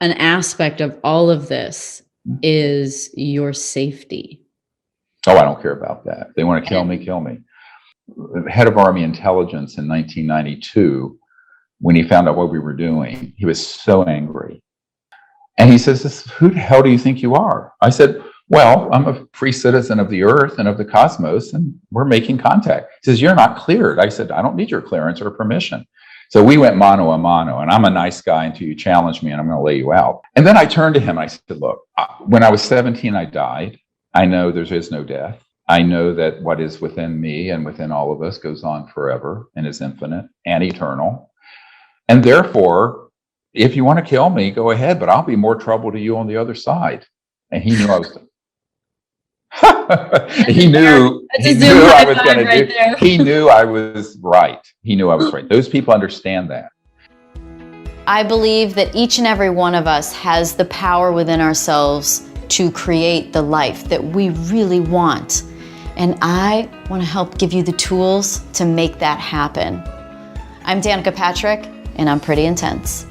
an aspect of all of this is your safety. Oh, I don't care about that. If they want to kill me, kill me. The head of Army intelligence in 1992, when he found out what we were doing, he was so angry. And he says, who the hell do you think you are? I said, well, I'm a free citizen of the earth and of the cosmos, and we're making contact. He says, you're not cleared. I said, I don't need your clearance or permission. So we went mano a mano, and I'm a nice guy until you challenge me, and I'm going to lay you out. And then I turned to him, and I said, look, when I was 17, I died. I know there is no death. I know that what is within me and within all of us goes on forever and is infinite and eternal. And therefore, if you want to kill me, go ahead, but I'll be more trouble to you on the other side. And he knew I was he knew I was going to do. He knew I was right. He knew I was right. Those people understand that. I believe that each and every one of us has the power within ourselves to create the life that we really want. And I want to help give you the tools to make that happen. I'm Danica Patrick, and I'm pretty intense.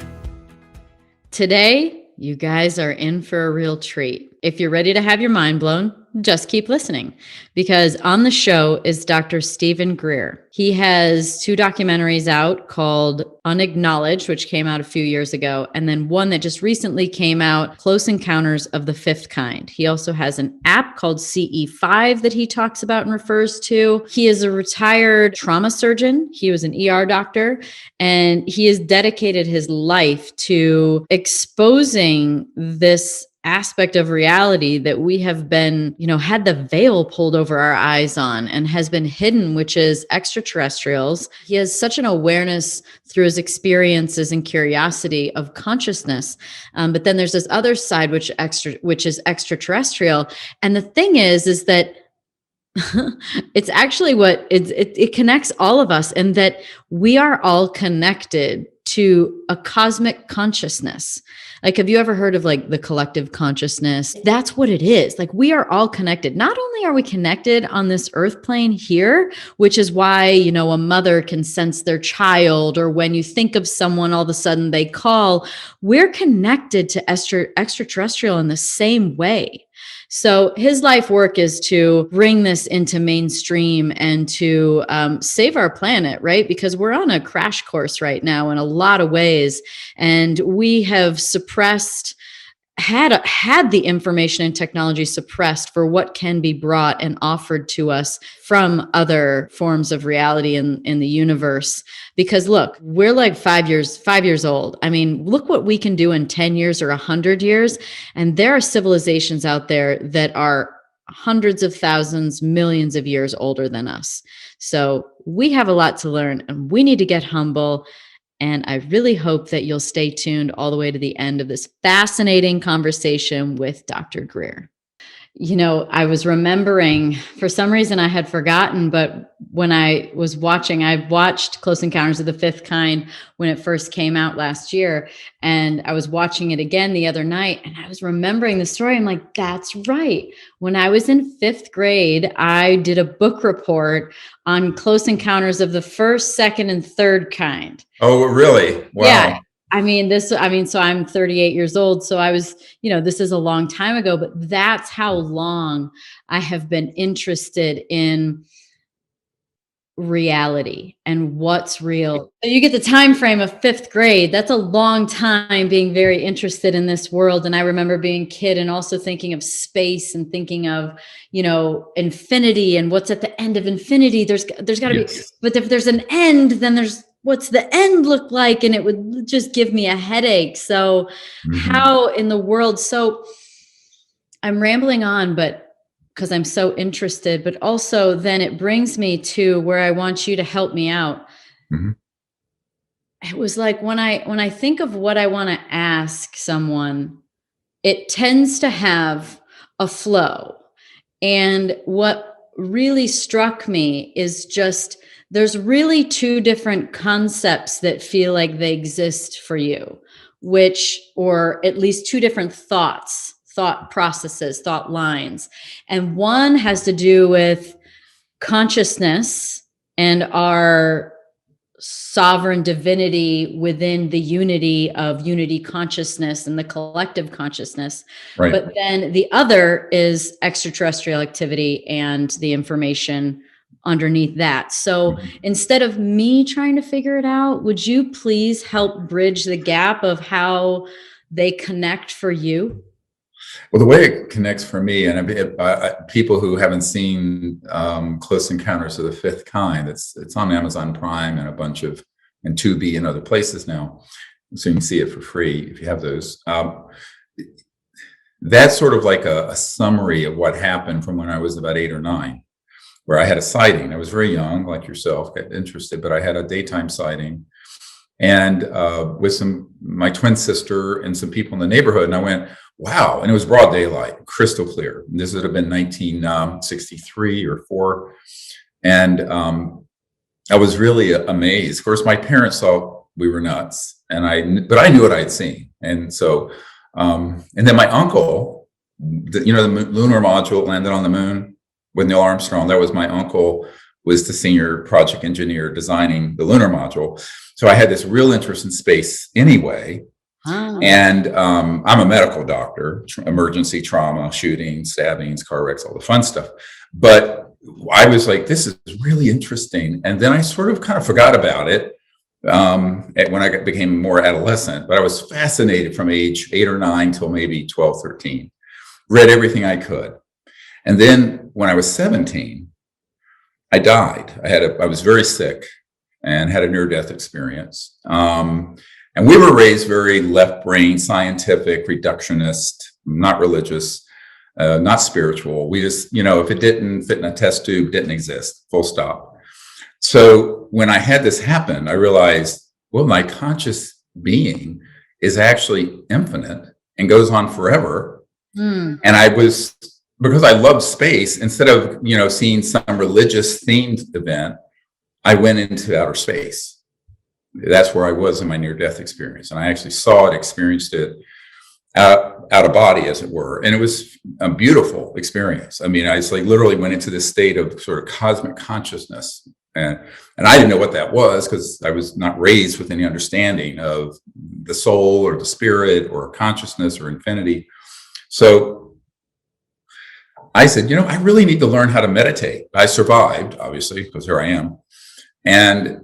Today, you guys are in for a real treat. If you're ready to have your mind blown, just keep listening, because on the show is Dr. Stephen Greer. He has 2 documentaries out called Unacknowledged, which came out a few years ago, and then one that just recently came out, Close Encounters of the Fifth Kind. He also has an app called CE5 that he talks about and refers to. He is a retired trauma surgeon. He was an ER doctor, and he has dedicated his life to exposing this aspect of reality that we have been, had the veil pulled over our eyes on and has been hidden, which is extraterrestrials. He has such an awareness through his experiences and curiosity of consciousness. But then there's this other side, which is extraterrestrial. And the thing is that it's actually it connects all of us, and that we are all connected to a cosmic consciousness. Like, have you ever heard of like the collective consciousness? That's what it is. Like, we are all connected. Not only are we connected on this earth plane here, which is why, a mother can sense their child, or when you think of someone, all of a sudden they call. We're connected to extraterrestrial in the same way. So his life work is to bring this into mainstream and to save our planet, right? Because we're on a crash course right now in a lot of ways. And we have had the information and technology suppressed for what can be brought and offered to us from other forms of reality in the universe. Because look, we're like 5 years old. I mean, look what we can do in 10 years or 100 years. And there are civilizations out there that are hundreds of thousands, millions of years older than us. So we have a lot to learn, and we need to get humble. And I really hope that you'll stay tuned all the way to the end of this fascinating conversation with Dr. Greer. I was remembering, for some reason I had forgotten, but when I watched Close Encounters of the Fifth Kind when it first came out last year. And I was watching it again the other night, and I was remembering the story. I'm like, that's right. When I was in 5th grade, I did a book report on Close Encounters of the First, Second, and Third Kind. Oh, really? Wow. Yeah. So I'm 38 years old. So I was, this is a long time ago, but that's how long I have been interested in reality and what's real. So you get the time frame of 5th grade. That's a long time being very interested in this world. And I remember being a kid and also thinking of space and thinking of, infinity and what's at the end of infinity. There's got to be, but if there's an end, then what's the end look like? And it would just give me a headache. So how in the world? So I'm rambling on, but because I'm so interested, but also then it brings me to where I want you to help me out. Mm-hmm. It was like when I think of what I want to ask someone, it tends to have a flow. And what really struck me is just, there's really 2 different concepts that feel like they exist for you, or at least 2 different thought processes, thought lines. And one has to do with consciousness and our sovereign divinity within the unity consciousness and the collective consciousness. Right. But then the other is extraterrestrial activity and the information underneath that. So instead of me trying to figure it out, would you please help bridge the gap of how they connect for you? Well, the way it connects for me, and people who haven't seen Close Encounters of the Fifth Kind, it's on Amazon Prime and and Tubi and other places now, so you can see it for free if you have those. That's sort of like a summary of what happened from when I was about 8 or 9, where I had a sighting. I was very young, like yourself, got interested, but I had a daytime sighting, and with my twin sister and some people in the neighborhood, and I went, wow. And it was broad daylight, crystal clear. This would have been 1963 or 4. And I was really amazed. Of course, my parents thought we were nuts, but I knew what I'd seen. And so, and then my uncle, the lunar module landed on the moon with Neil Armstrong. That was my uncle, was the senior project engineer designing the lunar module. So I had this real interest in space anyway. And I'm a medical doctor, emergency trauma, shootings, stabbings, car wrecks, all the fun stuff. But I was like, this is really interesting. And then I sort of kind of forgot about it when I became more adolescent. But I was fascinated from age 8 or 9 till maybe 12, 13. Read everything I could. And then when I was 17, I died. I was very sick and had a near-death experience. And we were raised very left-brain, scientific, reductionist, not religious, not spiritual. We just, if it didn't fit in a test tube, it didn't exist, full stop. So when I had this happen, I realized, well, my conscious being is actually infinite and goes on forever. And because I love space, instead of, seeing some religious themed event, I went into outer space. That's where I was in my near-death experience. And I actually saw it, experienced it out of body, as it were. And it was a beautiful experience. I mean, I just literally went into this state of sort of cosmic consciousness. And I didn't know what that was, because I was not raised with any understanding of the soul or the spirit or consciousness or infinity. So I said, I really need to learn how to meditate. I survived, obviously, because here I am. And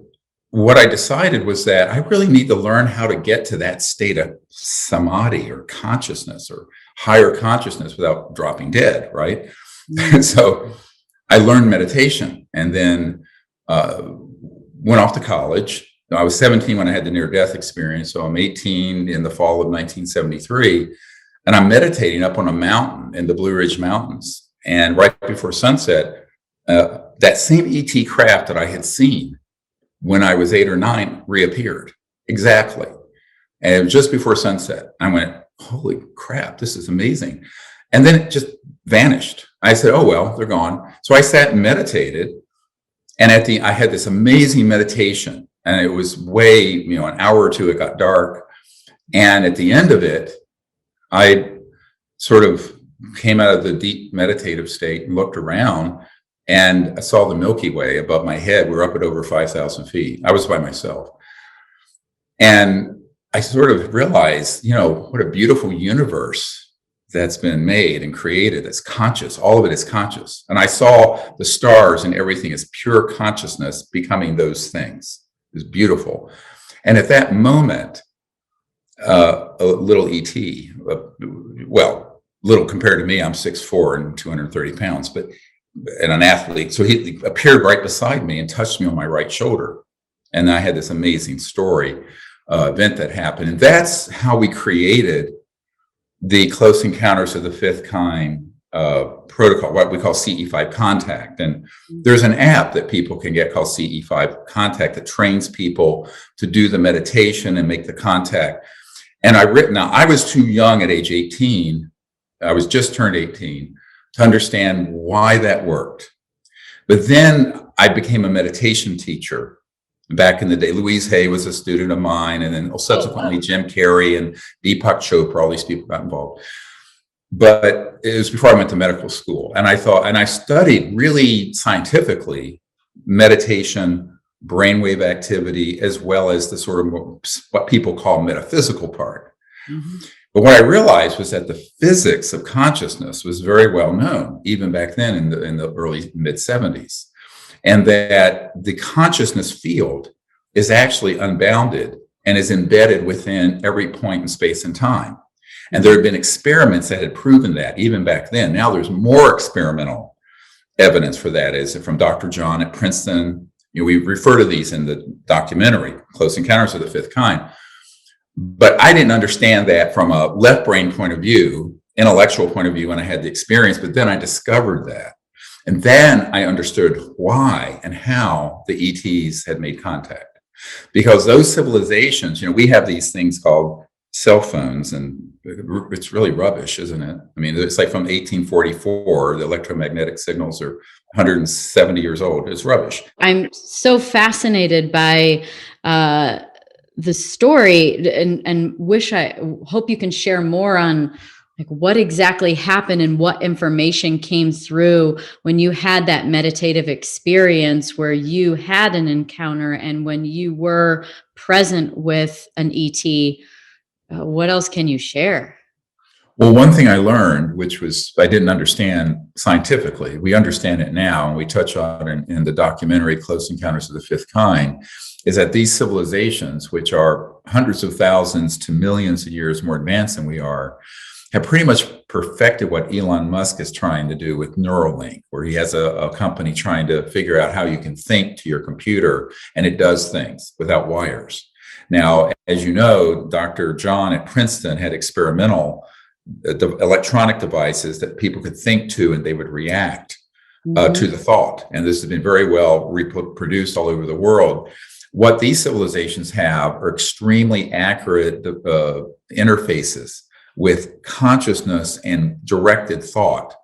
what I decided was that I really need to learn how to get to that state of samadhi or consciousness or higher consciousness without dropping dead, right? And so I learned meditation, and then went off to college. I was 17 when I had the near-death experience, so I'm 18 in the fall of 1973, and I'm meditating up on a mountain in the Blue Ridge Mountains. And right before sunset, that same ET craft that I had seen when I was 8 or 9 reappeared. Exactly. And it was just before sunset. I went, holy crap, this is amazing. And then it just vanished. I said, oh, well, they're gone. So I sat and meditated. And I had this amazing meditation. And it was way, an hour or two, it got dark. And at the end of it, I sort of came out of the deep meditative state and looked around, and I saw the Milky Way above my head. We were up at over 5,000 feet. I was by myself. And I sort of realized, what a beautiful universe that's been made and created that's conscious. All of it is conscious. And I saw the stars and everything as pure consciousness becoming those things. It was beautiful. And at that moment, a little ET, little compared to me, I'm 6'4" and 230 pounds, and an athlete. So he appeared right beside me and touched me on my right shoulder. And I had this amazing event that happened. And that's how we created the Close Encounters of the Fifth Kind protocol, what we call CE5 Contact. And there's an app that people can get called CE5 Contact that trains people to do the meditation and make the contact. And now I was too young at age 18. I was just turned 18 to understand why that worked. But then I became a meditation teacher back in the day. Louise Hay was a student of mine, and then subsequently Jim Carrey and Deepak Chopra, all these people got involved. But it was before I went to medical school. And I studied really scientifically meditation brainwave activity, as well as the sort of what people call metaphysical part. Mm-hmm. But what I realized was that the physics of consciousness was very well known, even back then in the early mid-70s, and that the consciousness field is actually unbounded and is embedded within every point in space and time. And there had been experiments that had proven that even back then. Now there's more experimental evidence for that, is from Dr. John at Princeton. We refer to these in the documentary, Close Encounters of the Fifth Kind. But I didn't understand that from a left brain point of view, intellectual point of view, when I had the experience, but then I discovered that. And then I understood why and how the ETs had made contact. Because those civilizations, we have these things called cell phones, and it's really rubbish, isn't it? I mean, it's like from 1844, the electromagnetic signals are 170 years old. It's rubbish. I'm so fascinated by the story, and hope you can share more on like what exactly happened and what information came through when you had that meditative experience where you had an encounter and when you were present with an ET. What else can you share? Well, one thing I learned, which was I didn't understand scientifically, we understand it now, and we touch on it in the documentary Close Encounters of the Fifth Kind, is that these civilizations, which are hundreds of thousands to millions of years more advanced than we are, have pretty much perfected what Elon Musk is trying to do with Neuralink, where he has a company trying to figure out how you can think to your computer, and it does things without wires. Now, as you know, Dr. John at Princeton had experimental electronic devices that people could think to, and they would react to the thought. And this has been very well reproduced all over the world. What these civilizations have are extremely accurate interfaces with consciousness and directed thought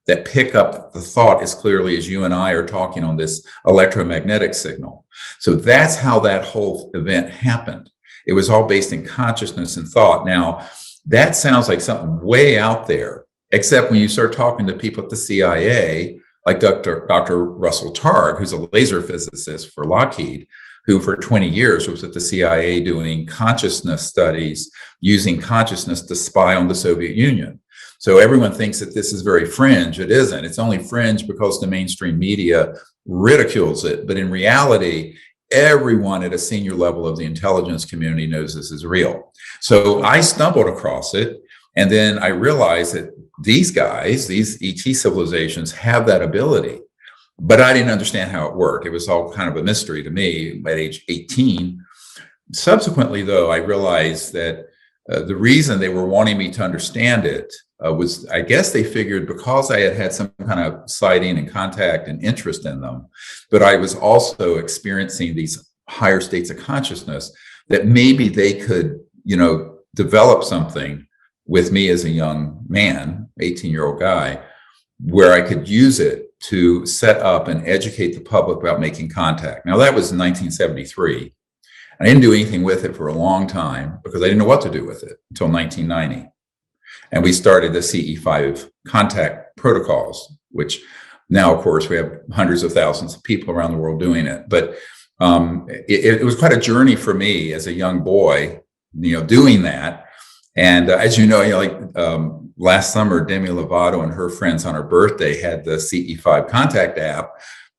that pick up the thought as clearly as you and I are talking on this electromagnetic signal. So that's how that whole event happened. It was all based in consciousness and thought. Now, that sounds like something way out there, except when you start talking to people at the CIA, like Dr. Russell Targ, who's a laser physicist for Lockheed, who for 20 years was at the CIA doing consciousness studies, using consciousness to spy on the Soviet Union. So everyone thinks that this is very fringe. It isn't. It's only fringe because the mainstream media ridicules it. But in reality, everyone at a senior level of the intelligence community knows this is real. So I stumbled across it. And then I realized that these guys, these ET civilizations, have that ability. But I didn't understand how it worked. It was all kind of a mystery to me at age 18. Subsequently, though, I realized that the reason they were wanting me to understand it was, I guess they figured because I had had some kind of sighting and contact and interest in them, but I was also experiencing these higher states of consciousness, that maybe they could, develop something with me as a young man, 18-year-old guy, where I could use it to set up and educate the public about making contact. Now, that was in 1973. I didn't do anything with it for a long time because I didn't know what to do with it until 1990. And we started the CE5 contact protocols, which now, of course, we have hundreds of thousands of people around the world doing it. But it was quite a journey for me as a young boy, doing that. And as you know, last summer, Demi Lovato and her friends on her birthday had the CE5 contact app,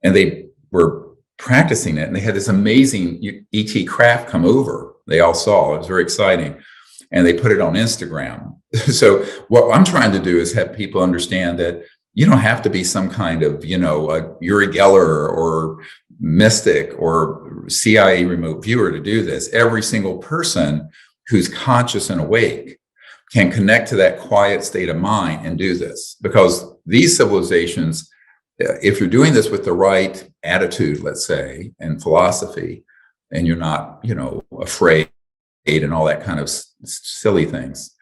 and they were practicing it. And they had this amazing ET craft come over. They all saw, it was very exciting. And they put it on Instagram. So what I'm trying to do is have people understand that you don't have to be some kind of, a Uri Geller or mystic or CIA remote viewer to do this. Every single person who's conscious and awake can connect to that quiet state of mind and do this. Because these civilizations, if you're doing this with the right attitude, let's say, and philosophy, and you're not, afraid and all that kind of silly things,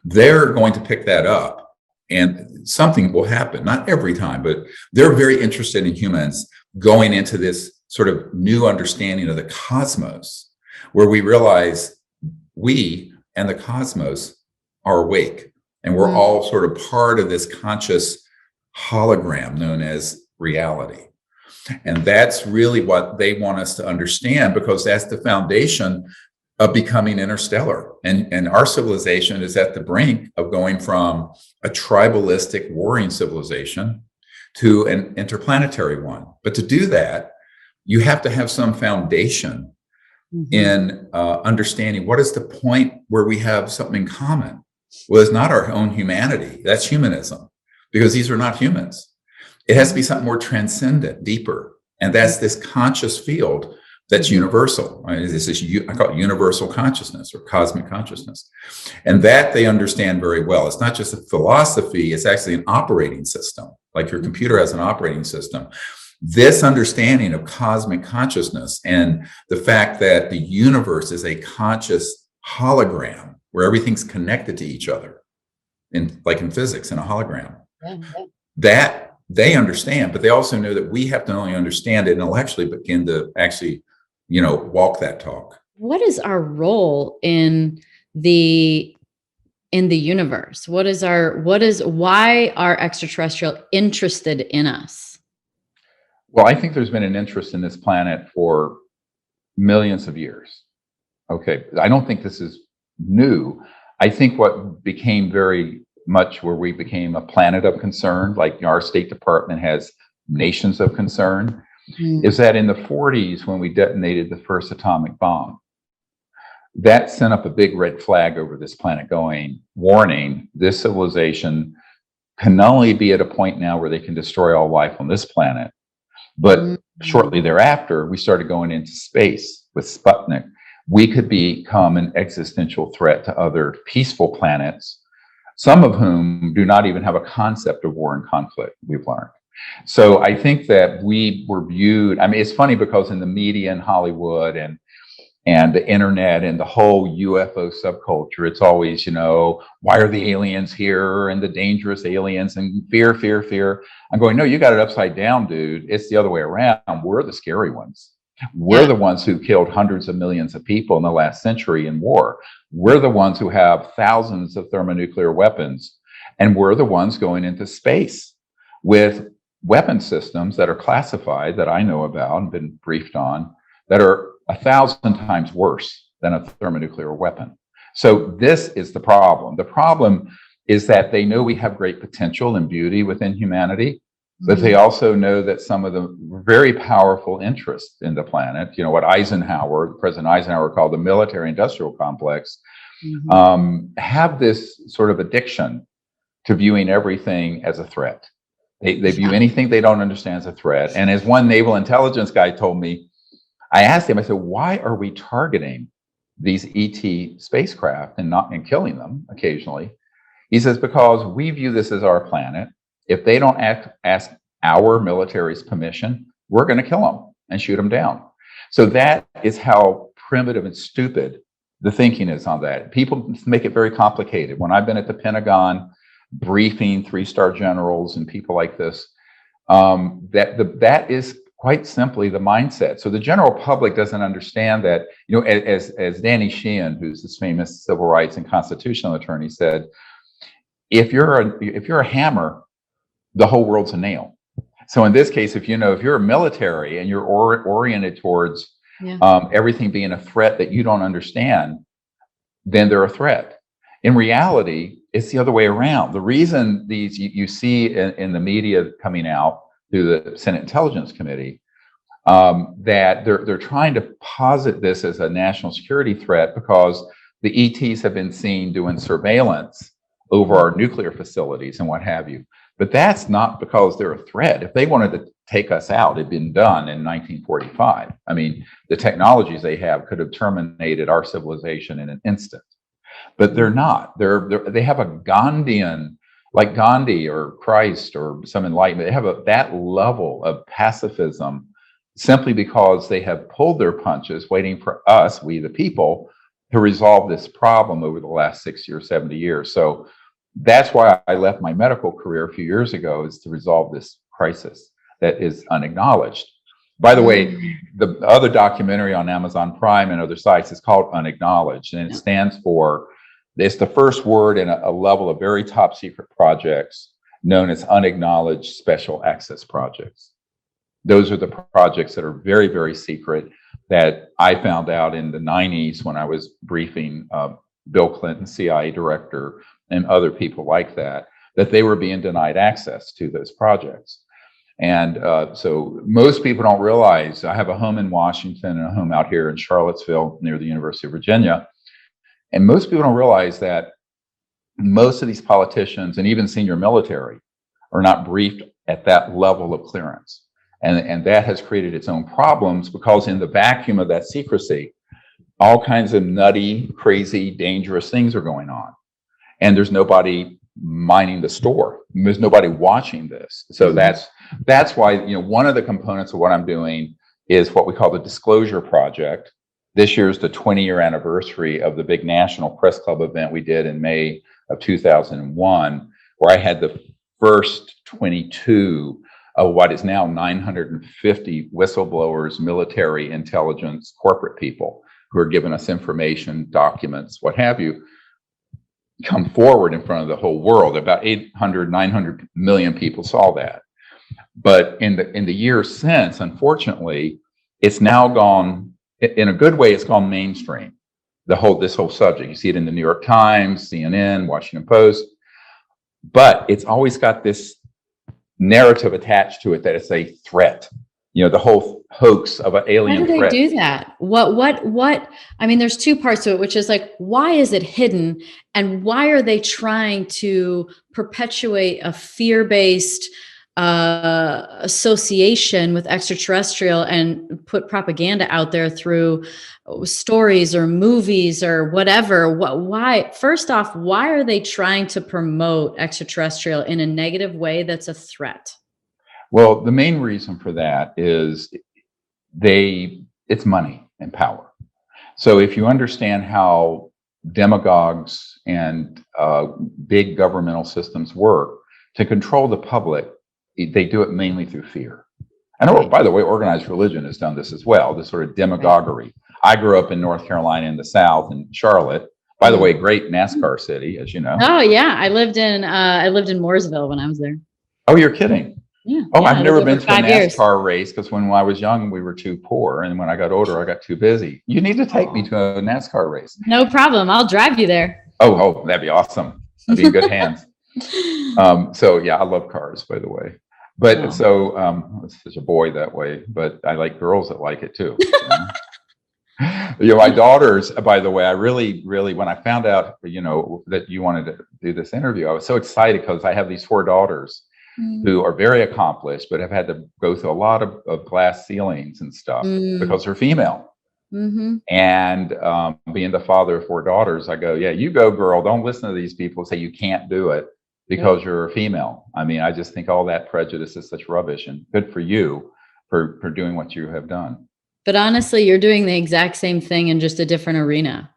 they're going to pick that up and something will happen. Not every time, but they're very interested in humans going into this sort of new understanding of the cosmos, where we realize we and the cosmos are awake, and we're all sort of part of this conscious hologram known as reality. And that's really what they want us to understand, because that's the foundation of becoming interstellar. And our civilization is at the brink of going from a tribalistic warring civilization to an interplanetary one. But to do that, you have to have some foundation in understanding what is the point where we have something in common. Well, it's not our own humanity. That's humanism, because these are not humans. It has to be something more transcendent, deeper. And that's this conscious field that's universal. This is, I call it universal consciousness or cosmic consciousness. And that they understand very well. It's not just a philosophy, it's actually an operating system. Like your computer has an operating system. This understanding of cosmic consciousness and the fact that the universe is a conscious hologram where everything's connected to each other, like in physics, in a hologram, that they understand, but they also know that we have to not only understand it intellectually, but begin to actually, walk that talk. What is our role in the universe? Why are extraterrestrial interested in us? Well, I think there's been an interest in this planet for millions of years. Okay, I don't think this is new. I think what became very much where we became a planet of concern, like our State Department has nations of concern, is that in the 40s, when we detonated the first atomic bomb, that sent up a big red flag over this planet going, warning, this civilization can not only be at a point now where they can destroy all life on this planet, but shortly thereafter, we started going into space with Sputnik. We could become an existential threat to other peaceful planets, some of whom do not even have a concept of war and conflict, we've learned. So I think that we were viewed, it's funny because in the media in Hollywood and the internet and the whole UFO subculture, it's always, why are the aliens here and the dangerous aliens and fear, fear, fear. I'm going, no, you got it upside down, dude. It's the other way around. We're the scary ones. We're the ones who killed hundreds of millions of people in the last century in war. We're the ones who have thousands of thermonuclear weapons. And we're the ones going into space with weapon systems that are classified, that I know about and been briefed on, that are 1,000 times worse than a thermonuclear weapon. So this is the problem. The problem is that they know we have great potential and beauty within humanity, but they also know that some of the very powerful interests in the planet, what President Eisenhower called the military industrial complex, have this sort of addiction to viewing everything as a threat. They view anything they don't understand as a threat. And as one naval intelligence guy told me, I asked him, I said, why are we targeting these ET spacecraft and killing them occasionally? He says, because we view this as our planet. If they don't ask our military's permission, we're going to kill them and shoot them down. So that is how primitive and stupid the thinking is on that. People make it very complicated. When I've been at the Pentagon briefing 3-star generals and people like this, that is quite simply the mindset. So the general public doesn't understand that, as Danny Sheehan, who's this famous civil rights and constitutional attorney, said, if you're a hammer, the whole world's a nail. So in this case, if you're a military and you're oriented towards everything being a threat that you don't understand, then they're a threat. In reality, it's the other way around. The reason these you see in the media coming out through the Senate Intelligence Committee, that they're trying to posit this as a national security threat because the ETs have been seen doing surveillance over our nuclear facilities and what have you. But that's not because they're a threat. If they wanted to take us out, it'd been done in 1945. The technologies they have could have terminated our civilization in an instant. But they're not. They have a Gandhian, like Gandhi or Christ or some enlightenment. They have that level of pacifism simply because they have pulled their punches, waiting for us, we the people, to resolve this problem over the last 60 or 70 years. So that's why I left my medical career a few years ago, is to resolve this crisis that is unacknowledged. By the way, the other documentary on Amazon Prime and other sites is called Unacknowledged, and it stands for, it's the first word in a level of very top secret projects known as unacknowledged special access projects. Those are the projects that are very, very secret that I found out in the 90s when I was briefing Bill Clinton, CIA director, and other people like that, that they were being denied access to those projects. And so most people don't realize, I have a home in Washington and a home out here in Charlottesville near the University of Virginia. And most people don't realize that most of these politicians and even senior military are not briefed at that level of clearance. And that has created its own problems, because in the vacuum of that secrecy, all kinds of nutty, crazy, dangerous things are going on. And there's nobody minding the store. There's nobody watching this. So that's why, one of the components of what I'm doing is what we call the Disclosure Project. This year's the 20-year anniversary of the big National Press Club event we did in May of 2001, where I had the first 22 of what is now 950 whistleblowers, military intelligence, corporate people who are giving us information, documents, what have you, come forward in front of the whole world. About 800, 900 million people saw that. But in the years since, unfortunately, it's now gone, in a good way, it's gone mainstream. This whole subject. You see it in the New York Times, CNN, Washington Post, but it's always got this narrative attached to it that it's a threat. The whole hoax of an alien threat. Why do they do that? What? I mean, there's two parts to it, which is like, why is it hidden? And why are they trying to perpetuate a fear-based association with extraterrestrial and put propaganda out there through stories or movies or whatever? Why? First off, why are they trying to promote extraterrestrial in a negative way that's a threat? Well, the main reason for that is it's money and power. So if you understand how demagogues and big governmental systems work to control the public, they do it mainly through fear. And by the way, organized religion has done this as well, this sort of demagoguery. I grew up in North Carolina in the South, in Charlotte. By the way, great NASCAR city, as you know. Oh yeah, I lived in Mooresville when I was there. Oh, you're kidding. Yeah, I've never been to a NASCAR race, because when I was young, we were too poor. And when I got older, I got too busy. You need to take me to a NASCAR race. No problem. I'll drive you there. Oh, that'd be awesome. I'd be in good hands. So yeah, I love cars, by the way. But I'm such a boy that way, but I like girls that like it too. My daughters, by the way, I really, when I found out, that you wanted to do this interview, I was so excited, because I have these 4 daughters who are very accomplished, but have had to go through a lot of glass ceilings and stuff because they're female. And being the father of 4 daughters, I go, yeah, you go, girl. Don't listen to these people who say you can't do it because you're a female. I mean, I just think all that prejudice is such rubbish, and good for you for doing what you have done. But honestly, you're doing the exact same thing in just a different arena.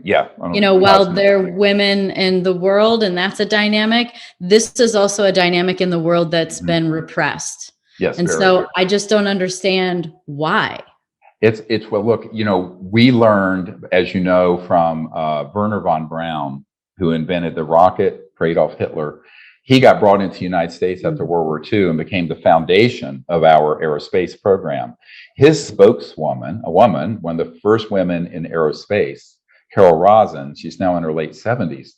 Yeah. While there are women in the world, and that's a dynamic, this is also a dynamic in the world that's been repressed. Yes. And so I just don't understand why. Well, look, we learned, as you know, from Wernher von Braun, who invented the rocket for Adolf Hitler. He got brought into the United States after World War II and became the foundation of our aerospace program. His spokeswoman, a woman, one of the first women in aerospace, Carol Rosin, she's now in her late 70s.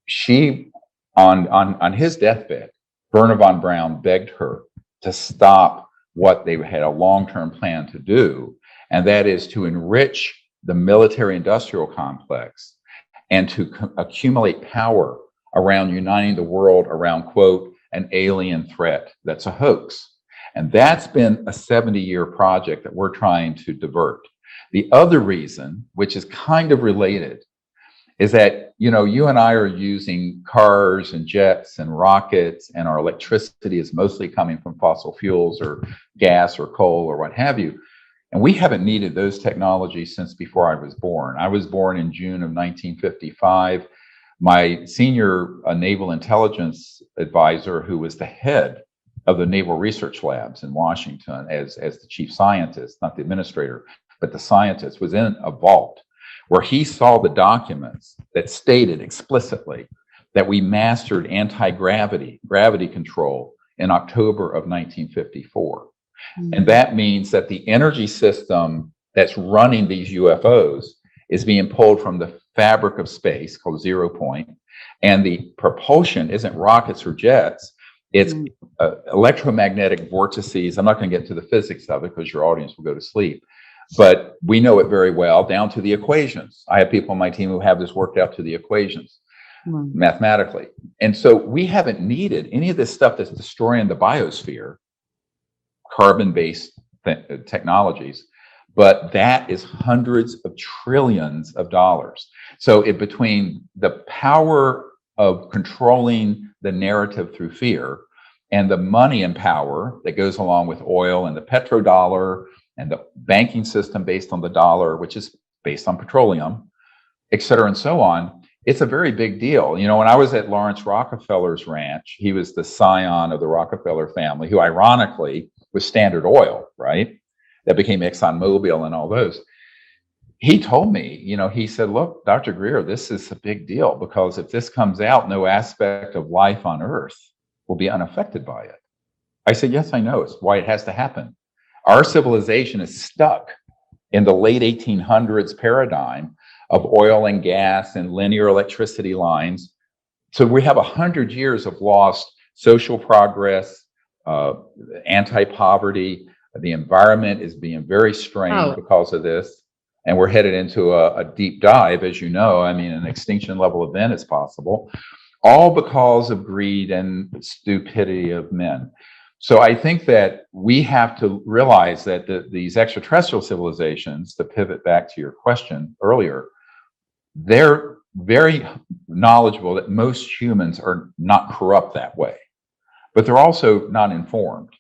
She, on his deathbed, Wernher von Braun begged her to stop what they had a long-term plan to do, and that is to enrich the military-industrial complex and to accumulate power around uniting the world around, quote, an alien threat that's a hoax. And that's been a 70-year project that we're trying to divert. The other reason, which is kind of related, is that, you and I are using cars and jets and rockets, and our electricity is mostly coming from fossil fuels or gas or coal or what have you. And we haven't needed those technologies since before I was born. I was born in June of 1955. My senior naval intelligence advisor, who was the head of the Naval Research Labs in Washington as the chief scientist, not the administrator, but the scientist, was in a vault where he saw the documents that stated explicitly that we mastered anti-gravity control in October of 1954. And that means that the energy system that's running these UFOs is being pulled from the fabric of space called 0 point. And the propulsion isn't rockets or jets. It's electromagnetic vortices. I'm not going to get into the physics of it because your audience will go to sleep. But we know it very well down to the equations. I have people on my team who have this worked out to the equations mathematically. And so we haven't needed any of this stuff that's destroying the biosphere, carbon-based technologies, but that is hundreds of trillions of dollars. So between the power of controlling the narrative through fear and the money and power that goes along with oil and the petrodollar and the banking system based on the dollar, which is based on petroleum, et cetera, and so on, it's a very big deal. You know, when I was at Lawrence Rockefeller's ranch, he was the scion of the Rockefeller family, who ironically was Standard Oil, right? That became ExxonMobil and all those. He told me, you know, he said, look, Dr. Greer, this is a big deal because if this comes out, no aspect of life on Earth will be unaffected by it. I said, yes, I know. It's why it has to happen. Our civilization is stuck in the late 1800s paradigm of oil and gas and linear electricity lines. So we have 100 years of lost social progress, anti-poverty. The environment is being very strained because of this. And we're headed into a deep dive, as you know. I mean, an extinction level event is possible, all because of greed and stupidity of men. So I think that we have to realize that these extraterrestrial civilizations, to pivot back to your question earlier, they're very knowledgeable that most humans are not corrupt that way, but they're also not informed.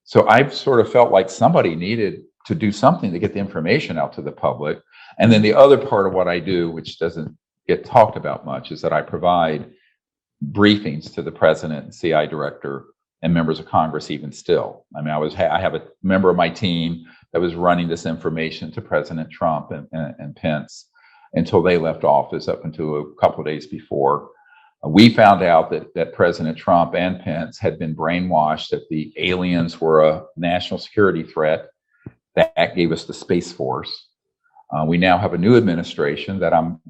So I've sort of felt like somebody needed to do something to get the information out to the public. And then the other part of what I do, which doesn't get talked about much, is that I provide briefings to the president and CI director and members of Congress even still. I mean, I have a member of my team that was running this information to President Trump and Pence until they left office up until a couple of days before. We found out that President Trump and Pence had been brainwashed that the aliens were a national security threat. That gave us the Space Force. We now have a new administration that I'm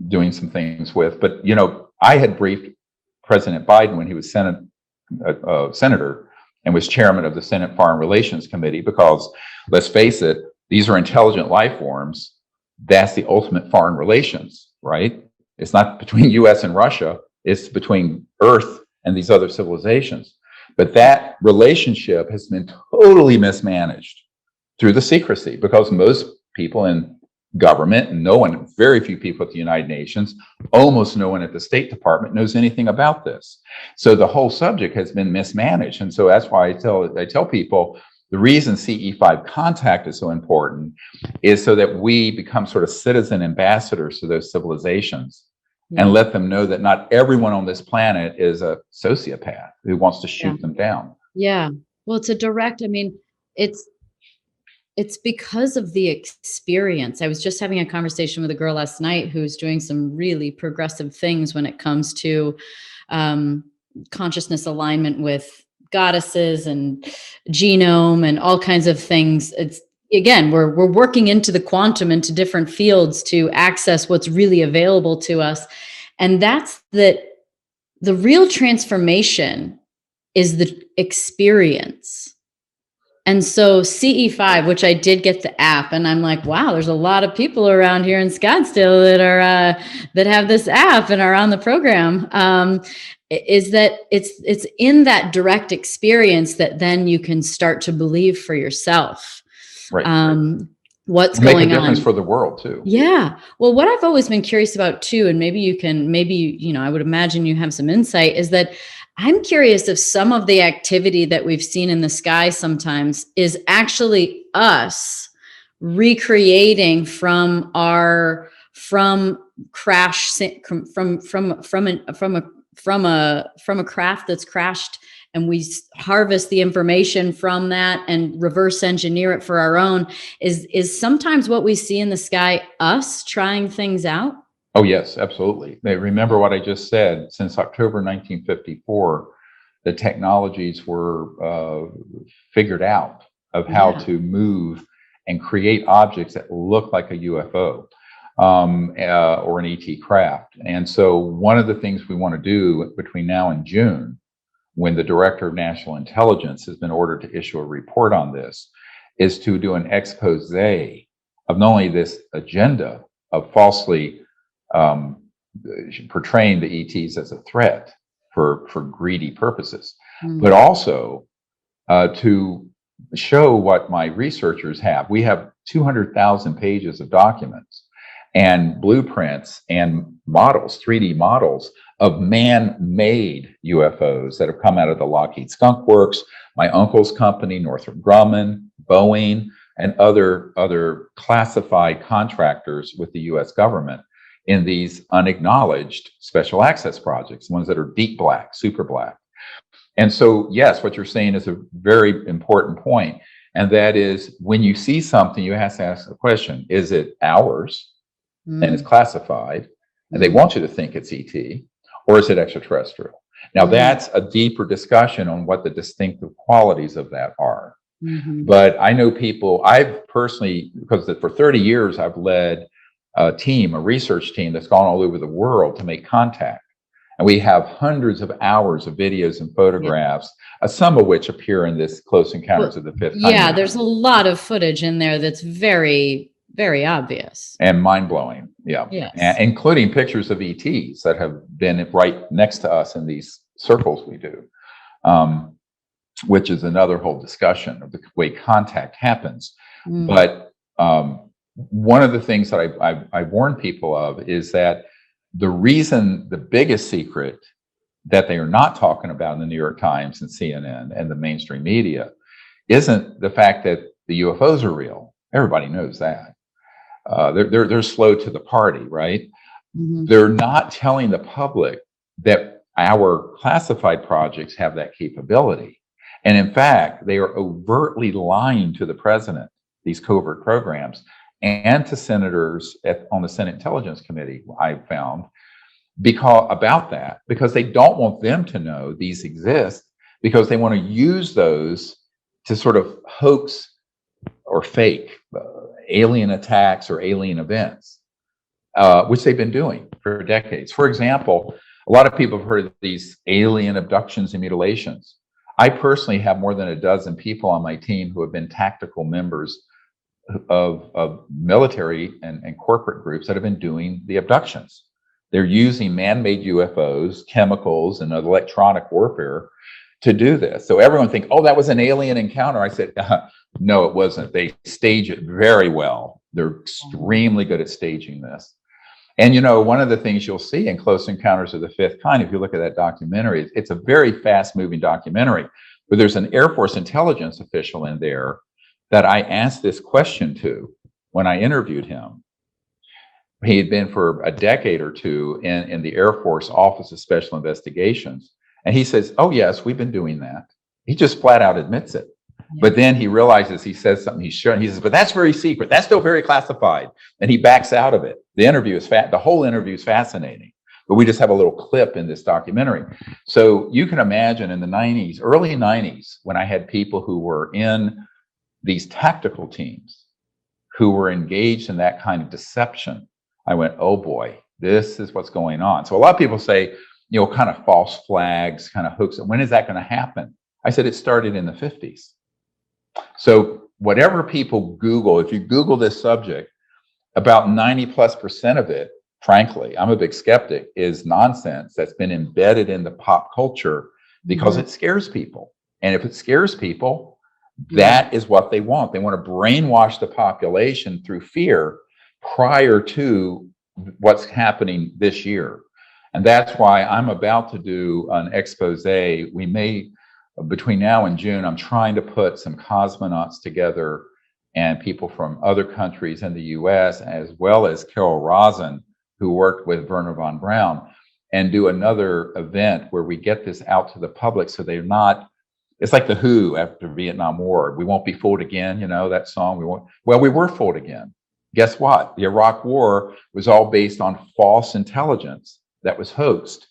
doing some things with. But, you know, I had briefed President Biden when he was senator and was chairman of the Senate Foreign Relations Committee, because let's face it, these are intelligent life forms. That's the ultimate foreign relations, right? It's not between US and Russia, it's between Earth and these other civilizations. But that relationship has been totally mismanaged through the secrecy, because most people in government, and no one, very few people at the United Nations, almost no one at the State Department knows anything about this. So the whole subject has been mismanaged. And so that's why I tell people the reason CE5 contact is so important is so that we become sort of citizen ambassadors to those civilizations and let them know that not everyone on this planet is a sociopath who wants to shoot them down. Yeah. Well, it's a direct, I mean, it's because of the experience. I was just having a conversation with a girl last night who's doing some really progressive things when it comes to consciousness alignment with goddesses and genome and all kinds of things. It's, again, we're working into the quantum, into different fields to access what's really available to us. And that's that the real transformation is the experience. And so CE5, which I did get the app, and I'm like, wow, there's a lot of people around here in Scottsdale that are that have this app and are on the program. Is that it's in that direct experience that then you can start to believe for yourself. Right. What's make going a difference on for the world too. Yeah. Well, what I've always been curious about too, and maybe I would imagine you have some insight, is that I'm curious if some of the activity that we've seen in the sky sometimes is actually us recreating from a craft that's crashed, and we harvest the information from that and reverse engineer it for our own. Is sometimes what we see in the sky us trying things out? Oh, yes, absolutely. Remember what I just said. Since October 1954, the technologies were figured out of how to move and create objects that look like a UFO or an ET craft. And so one of the things we want to do between now and June, when the Director of National Intelligence has been ordered to issue a report on this, is to do an expose of not only this agenda of falsely portraying the ETs as a threat for greedy purposes, but also to show what my researchers have. We have 200,000 pages of documents and blueprints and models, 3D models of man-made UFOs that have come out of the Lockheed Skunk Works, my uncle's company, Northrop Grumman, Boeing, and other classified contractors with the US government in these unacknowledged special access projects, ones that are deep black, super black. And so, yes, what you're saying is a very important point. And that is, when you see something, you have to ask the question, is it ours and it's classified and they want you to think it's ET, or is it extraterrestrial? Now, that's a deeper discussion on what the distinctive qualities of that are. But I know people, I've personally, because for 30 years, I've led a research team that's gone all over the world to make contact. And we have hundreds of hours of videos and photographs, some of which appear in this Close Encounters of the Fifth Kind. Yeah, there's a lot of footage in there that's very, very obvious. And mind-blowing, Yes. Including pictures of ETs that have been right next to us in these circles we do, which is another whole discussion of the way contact happens. But one of the things that I warn people of is that the biggest secret that they are not talking about in the New York Times and CNN and the mainstream media isn't the fact that the UFOs are real. Everybody knows that. They're slow to the party, right? They're not telling the public that our classified projects have that capability. And in fact, they are overtly lying to the president, these covert programs, and to senators on the Senate Intelligence Committee, I found, because they don't want them to know these exist, because they want to use those to sort of hoax or fake alien attacks or alien events, which they've been doing for decades. For example, a lot of people have heard of these alien abductions and mutilations. I personally have more than a dozen people on my team who have been tactical members of military and corporate groups that have been doing the abductions. They're using man-made UFOs, chemicals, and electronic warfare to do this. So everyone thinks, oh, that was an alien encounter. I said, no, it wasn't. They stage it very well. They're extremely good at staging this. And, one of the things you'll see in Close Encounters of the Fifth Kind, if you look at that documentary, it's a very fast-moving documentary, but there's an Air Force intelligence official in there that I asked this question to when I interviewed him. He had been for a decade or two in the Air Force Office of Special Investigations. And he says, oh, yes, we've been doing that. He just flat out admits it. But then he realizes, he says something he's shown. He says, but that's very secret. That's still very classified. And he backs out of it. The whole interview is fascinating. But we just have a little clip in this documentary. So you can imagine in the 90s, early 90s, when I had people who were in these tactical teams who were engaged in that kind of deception, I went, oh boy, this is what's going on. So a lot of people say, kind of false flags, kind of hoax. When is that going to happen? I said, it started in the 50s. So whatever people Google, if you Google this subject, about 90+% of it, frankly, I'm a big skeptic, is nonsense that's been embedded in the pop culture because it scares people. And if it scares people, that is what they want. They want to brainwash the population through fear prior to what's happening this year. And that's why I'm about to do an expose. We may, between now and June, I'm trying to put some cosmonauts together and people from other countries in the US, as well as Carol Rosin, who worked with Werner von Braun, and do another event where we get this out to the public so they're not, it's like the Who after Vietnam War. We won't be fooled again, that song. We were fooled again. Guess what? The Iraq War was all based on false intelligence that was hoaxed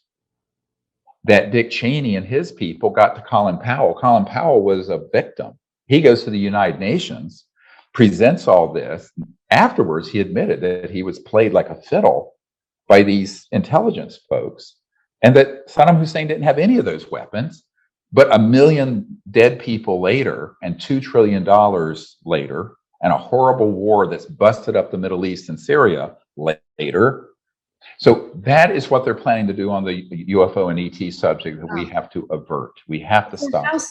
that Dick Cheney and his people got to Colin Powell. Colin Powell was a victim. He goes to the United Nations, presents all this. Afterwards, he admitted that he was played like a fiddle by these intelligence folks, and that Saddam Hussein didn't have any of those weapons. But 1 million dead people later, and $2 trillion later, and a horrible war that's busted up the Middle East and Syria later. So that is what they're planning to do on the UFO and ET subject that we have to avert. We have to stop it.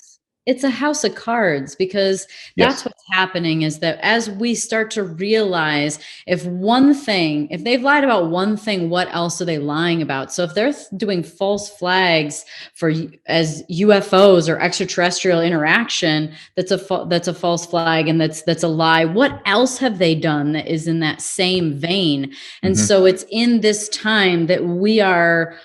It's a house of cards, because that's what's happening, is that as we start to realize if they've lied about one thing, what else are they lying about? So if they're doing false flags as UFOs or extraterrestrial interaction, that's a false flag, and that's a lie. What else have they done that is in that same vein? And so it's in this time that we are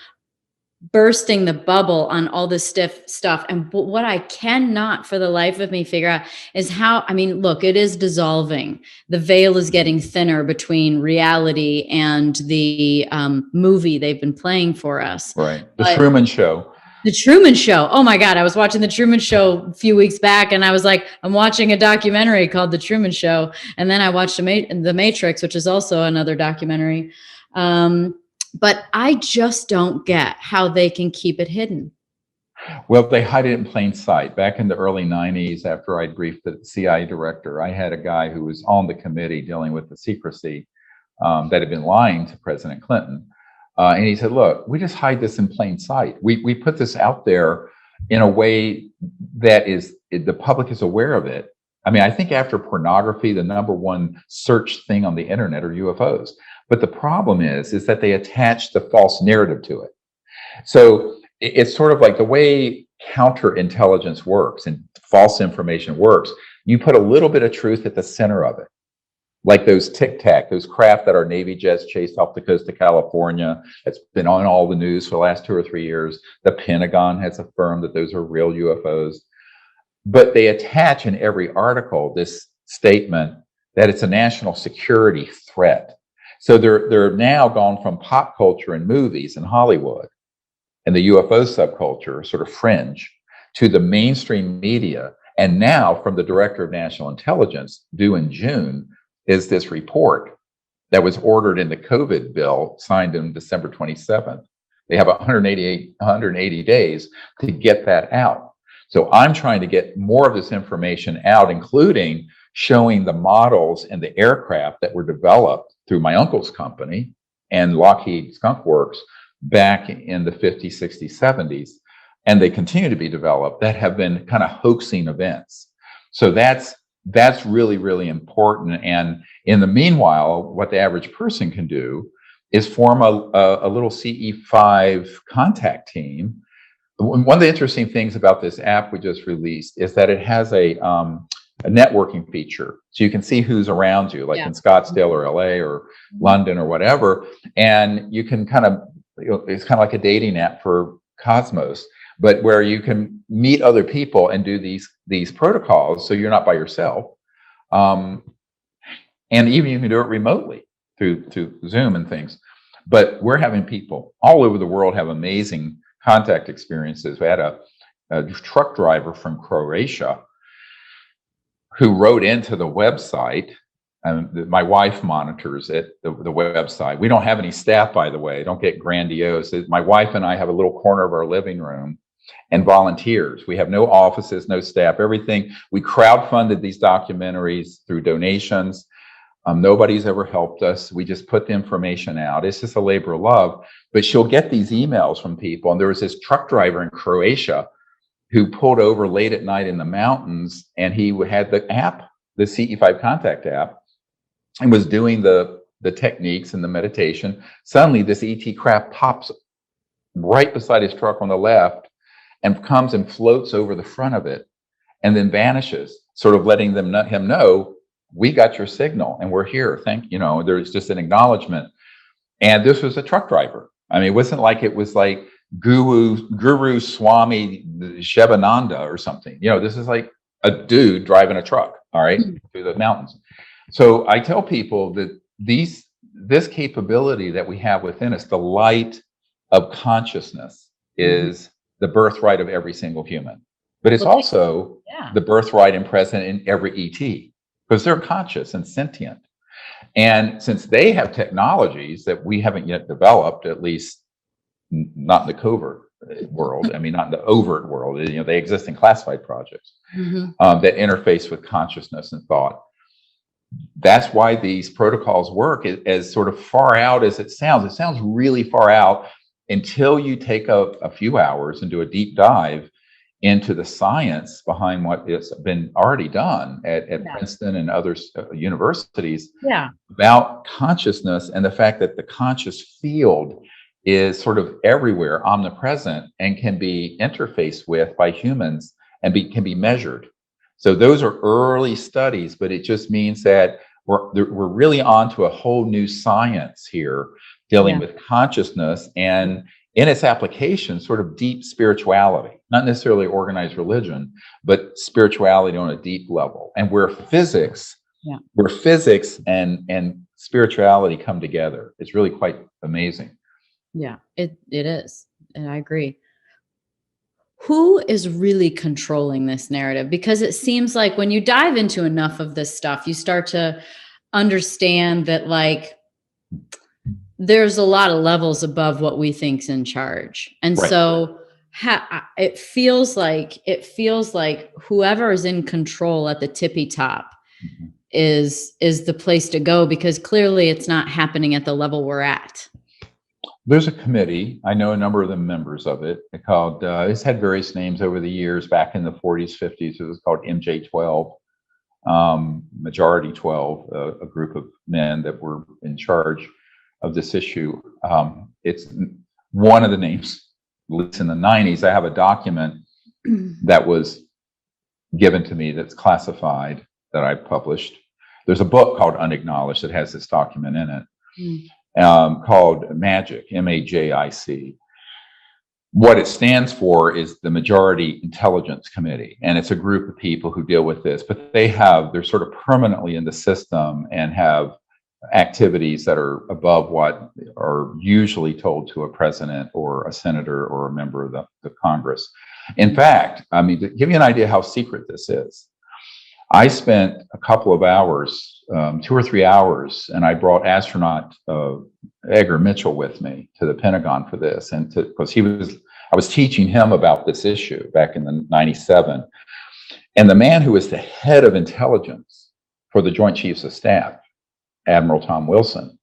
bursting the bubble on all this stiff stuff. And what I cannot for the life of me figure out is how, I mean, look, it is dissolving. The veil is getting thinner between reality and the movie they've been playing for us. Right. The Truman Show. The Truman Show. Oh my God. I was watching the Truman Show a few weeks back, and I was like, I'm watching a documentary called The Truman Show. And then I watched The Matrix, which is also another documentary. But I just don't get how they can keep it hidden. Well, they hide it in plain sight. Back in the early 90s, after I briefed the CIA director, I had a guy who was on the committee dealing with the secrecy that had been lying to President Clinton. And he said, look, we just hide this in plain sight. We put this out there in a way that the public is aware of it. I mean, I think after pornography, the number one search thing on the internet are UFOs. But the problem is that they attach the false narrative to it. So it's sort of like the way counterintelligence works and false information works. You put a little bit of truth at the center of it, like those Tic Tac, those craft that our Navy jets chased off the coast of California. It's been on all the news for the last 2 or 3 years. The Pentagon has affirmed that those are real UFOs. But they attach in every article this statement that it's a national security threat. So they're now gone from pop culture and movies and Hollywood and the UFO subculture, sort of fringe, to the mainstream media. And now from the Director of National Intelligence, due in June, is this report that was ordered in the COVID bill signed on December 27th. They have 180 days to get that out. So I'm trying to get more of this information out, including showing the models and the aircraft that were developed through my uncle's company and Lockheed Skunk Works back in the 50s, 60s, 70s. And they continue to be developed that have been kind of hoaxing events. So that's really, really important. And in the meanwhile, what the average person can do is form a little CE5 contact team. One of the interesting things about this app we just released is that it has a networking feature. So you can see who's around you, like in Scottsdale or LA or London or whatever. And you can kind of, it's kind of like a dating app for Cosmos, but where you can meet other people and do these protocols. So you're not by yourself. And even you can do it remotely through Zoom and things. But we're having people all over the world have amazing contact experiences. We had a truck driver from Croatia who wrote into the website. My wife monitors it, the website. We don't have any staff, by the way. Don't get grandiose. My wife and I have a little corner of our living room and volunteers. We have no offices, no staff, everything. We crowdfunded these documentaries through donations. Nobody's ever helped us. We just put the information out. It's just a labor of love. But she'll get these emails from people. And there was this truck driver in Croatia who pulled over late at night in the mountains, and he had the app, the CE5 contact app, and was doing the techniques and the meditation. Suddenly this ET craft pops right beside his truck on the left and comes and floats over the front of it and then vanishes, sort of letting him know, we got your signal and we're here. There's just an acknowledgement. And this was a truck driver. I mean, it wasn't like it was like Guru Swami Shivananda or something. This is like a dude driving a truck, all right, through the mountains. So I tell people that this capability that we have within us, the light of consciousness, is the birthright of every single human, but it's Well, also yeah. the birthright and present in every ET, because they're conscious and sentient. And since they have technologies that we haven't yet developed, at least not in the covert world, I mean, not in the overt world, you know, they exist in classified projects that interface with consciousness and thought. That's why these protocols work as sort of far out as it sounds. It sounds really far out until you take a few hours and do a deep dive into the science behind what has been already done at Princeton and other universities about consciousness, and the fact that the conscious field is sort of everywhere, omnipresent, and can be interfaced with by humans and can be measured. So those are early studies, but it just means that we're really onto a whole new science here dealing with consciousness, and in its application, sort of deep spirituality, not necessarily organized religion, but spirituality on a deep level. And where physics and spirituality come together. It's really quite amazing. Yeah, it is. And I agree. Who is really controlling this narrative? Because it seems like when you dive into enough of this stuff, you start to understand that, like, there's a lot of levels above what we think's in charge. And so it feels like whoever is in control at the tippy top is the place to go, because clearly it's not happening at the level we're at. There's a committee. I know a number of the members of it. Called it's had various names over the years. Back in the 40s, 50s, it was called MJ12, Majority 12, a group of men that were in charge of this issue. It's one of the names. It's in the 90s. I have a document that was given to me that's classified that I published. There's a book called Unacknowledged that has this document in it. Called MAGIC, MAJIC. What it stands for is the Majority Intelligence Committee, and it's a group of people who deal with this, but they're sort of permanently in the system and have activities that are above what are usually told to a president or a senator or a member of the Congress. In fact, I mean, to give you an idea how secret this is, I spent a couple of hours, 2 or 3 hours, and I brought astronaut Edgar Mitchell with me to the Pentagon for this, and because I was teaching him about this issue back in the 97, and the man who was the head of intelligence for the Joint Chiefs of Staff, Admiral Tom Wilson,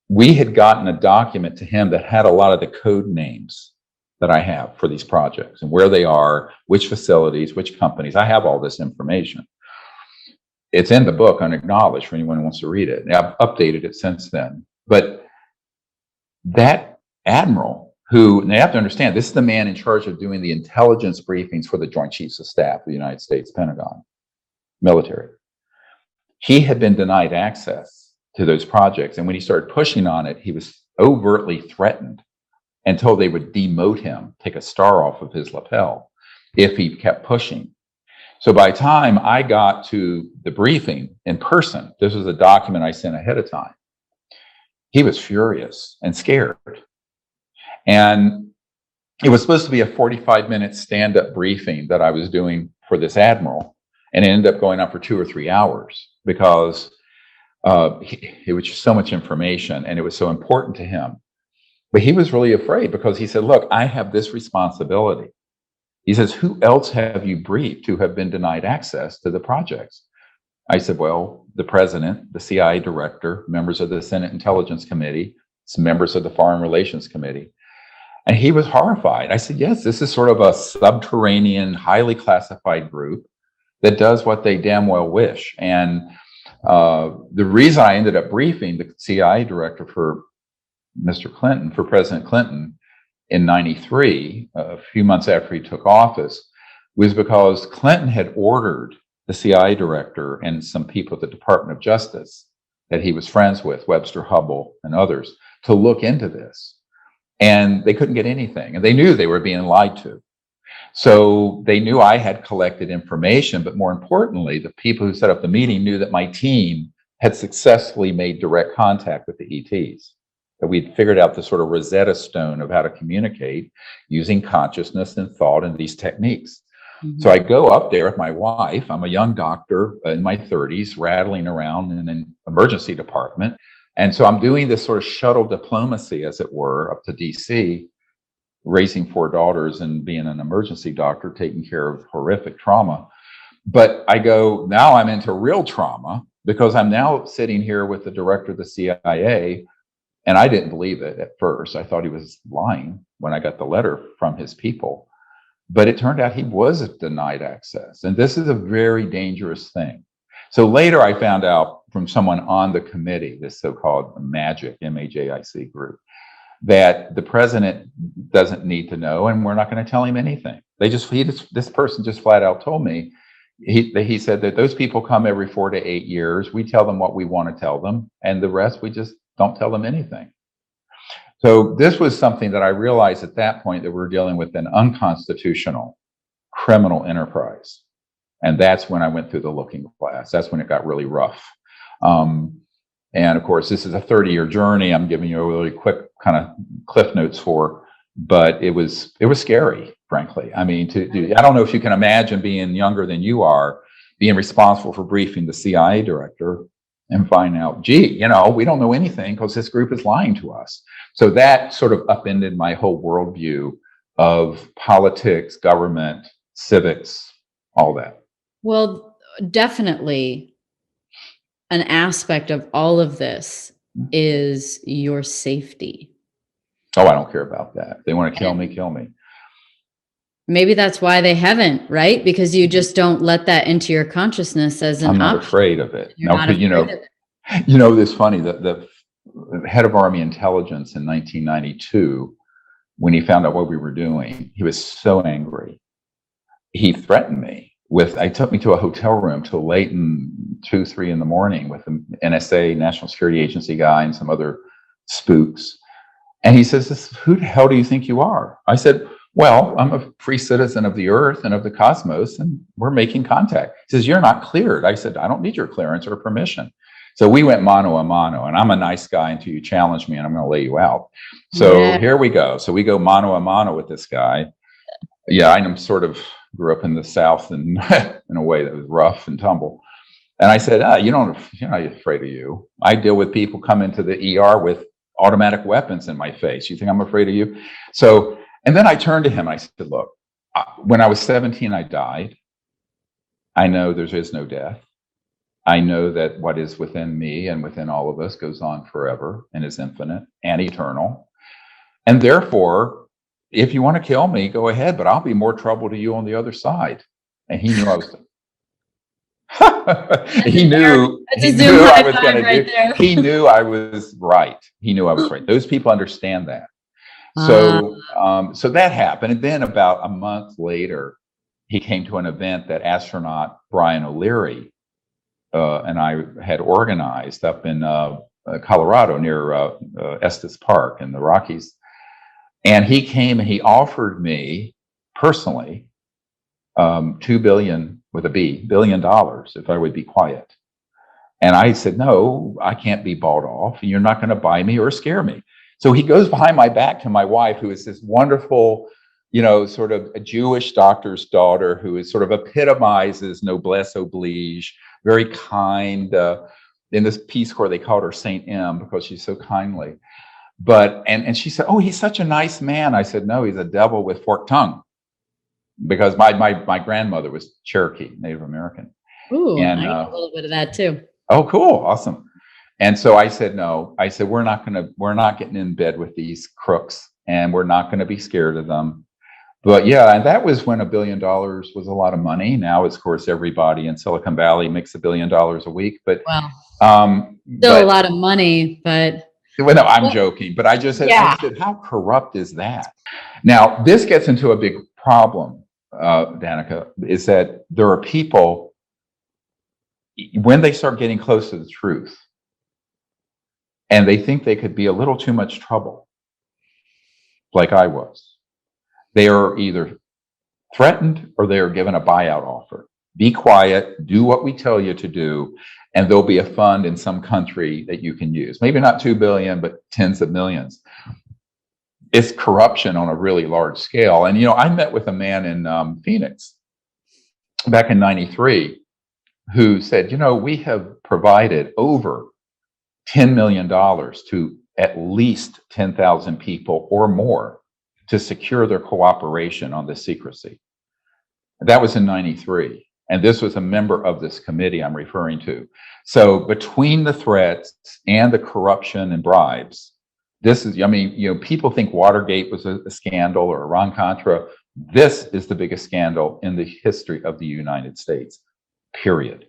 we had gotten a document to him that had a lot of the code names that I have for these projects and where they are, which facilities, which companies. I have all this information. It's in the book, Unacknowledged, for anyone who wants to read it. And I've updated it since then. But that admiral, who, and they have to understand, this is the man in charge of doing the intelligence briefings for the Joint Chiefs of Staff of the United States Pentagon, military. He had been denied access to those projects. And when he started pushing on it, he was overtly threatened and told they would demote him, take a star off of his lapel if he kept pushing. So by the time I got to the briefing in person, this was a document I sent ahead of time, he was furious and scared. And it was supposed to be a 45-minute stand-up briefing that I was doing for this admiral, and it ended up going on for 2 or 3 hours because it was just so much information and it was so important to him. But he was really afraid because he said, look, I have this responsibility. He says, who else have you briefed who have been denied access to the projects? I said, well, the president, the CIA director, members of the Senate Intelligence Committee, some members of the Foreign Relations Committee. And he was horrified. I said, yes, this is sort of a subterranean, highly classified group that does what they damn well wish. And the reason I ended up briefing the CIA director for Mr. Clinton, for President Clinton, in 93, a few months after he took office, was because Clinton had ordered the CIA director and some people at the Department of Justice that he was friends with, Webster Hubbell and others, to look into this. And they couldn't get anything. And they knew they were being lied to. So they knew I had collected information, but more importantly, the people who set up the meeting knew that my team had successfully made direct contact with the ETs. that we'd figured out the sort of Rosetta Stone of how to communicate using consciousness and thought and these techniques. So I go up there with my wife. I'm a young doctor in my 30s, rattling around in an emergency department. And so I'm doing this sort of shuttle diplomacy, as it were, up to DC, raising 4 daughters and being an emergency doctor, taking care of horrific trauma. But I go, now I'm into real trauma because I'm now sitting here with the director of the CIA. And I didn't believe it at first. I thought he was lying when I got the letter from his people. But it turned out he was denied access. And this is a very dangerous thing. So later I found out from someone on the committee, this so-called MAJIC, M-A-J-I-C group, that the president doesn't need to know, and we're not going to tell him anything. This person just flat out told me, he said that those people come every 4 to 8 years. We tell them what we want to tell them, and the rest, we just don't tell them anything. So this was something that I realized at that point, that we're dealing with an unconstitutional criminal enterprise. And that's when I went through the looking glass. That's when it got really rough. And of course, this is a 30-year journey. I'm giving you a really quick kind of cliff notes for, but it was scary, frankly. I mean, I don't know if you can imagine being younger than you are, being responsible for briefing the CIA director and find out, gee, we don't know anything because this group is lying to us. So that sort of upended my whole worldview of politics, government, civics, all that. Well, definitely an aspect of all of this is your safety. Oh, I don't care about that. If they want to kill me, kill me. Maybe that's why they haven't, right? Because you just don't let that into your consciousness as an option. I'm not afraid of it. You're not afraid of it. It's funny that the head of Army intelligence in 1992, when he found out what we were doing, he was so angry. He threatened me he took me to a hotel room till late in 2, 3 in the morning with the NSA, National Security Agency guy, and some other spooks. And he says, who the hell do you think you are? I said, well, I'm a free citizen of the earth and of the cosmos, and we're making contact. He says, you're not cleared. I said, I don't need your clearance or permission. So we went mano a mano, and I'm a nice guy until you challenge me, and I'm going to lay you out. So Here we go. So we go mano a mano with this guy. Yeah, I grew up in the South and in a way that was rough and tumble. And I said, you're not afraid of you. I deal with people come into the ER with automatic weapons in my face. You think I'm afraid of you? So, and then I turned to him and I said, look, when I was 17, I died. I know there is no death. I know that what is within me and within all of us goes on forever and is infinite and eternal. And therefore, if you want to kill me, go ahead, but I'll be more trouble to you on the other side. And he knew I was. he knew I was going to do. He knew I was right. He knew I was right. Those people understand that. So, so that happened, and then about a month later, he came to an event that astronaut Brian O'Leary and I had organized up in Colorado near Estes Park in the Rockies. And he came and he offered me personally $2 billion with a B, $1 billion if I would be quiet. And I said, no, I can't be bought off. And you're not going to buy me or scare me. So he goes behind my back to my wife, who is this wonderful, sort of a Jewish doctor's daughter who is sort of epitomizes noblesse oblige, very kind. In this Peace Corps, they called her Saint M because she's so kindly. But, and she said, oh, he's such a nice man. I said, no, he's a devil with forked tongue. Because my grandmother was Cherokee, Native American. Ooh, and I got a little bit of that too. Oh, cool. Awesome. And so I said, no, I said, we're not getting in bed with these crooks, and we're not going to be scared of them. But yeah, and that was when $1 billion was a lot of money. Now, of course, everybody in Silicon Valley makes $1 billion a week, but still a lot of money, but. Well, no, I'm joking, but I just said, I said, how corrupt is that? Now, this gets into a big problem, Danica, is that there are people, when they start getting close to the truth, and they think they could be a little too much trouble, like I was, they are either threatened or they are given a buyout offer. Be quiet, do what we tell you to do, and there'll be a fund in some country that you can use. Maybe not 2 billion, but tens of millions. It's corruption on a really large scale. And, I met with a man in Phoenix back in 93 who said, we have provided over $10 million to at least 10,000 people or more to secure their cooperation on this secrecy. That was in 93. And this was a member of this committee I'm referring to. So between the threats and the corruption and bribes, this is, people think Watergate was a scandal or Iran-Contra. This is the biggest scandal in the history of the United States, period.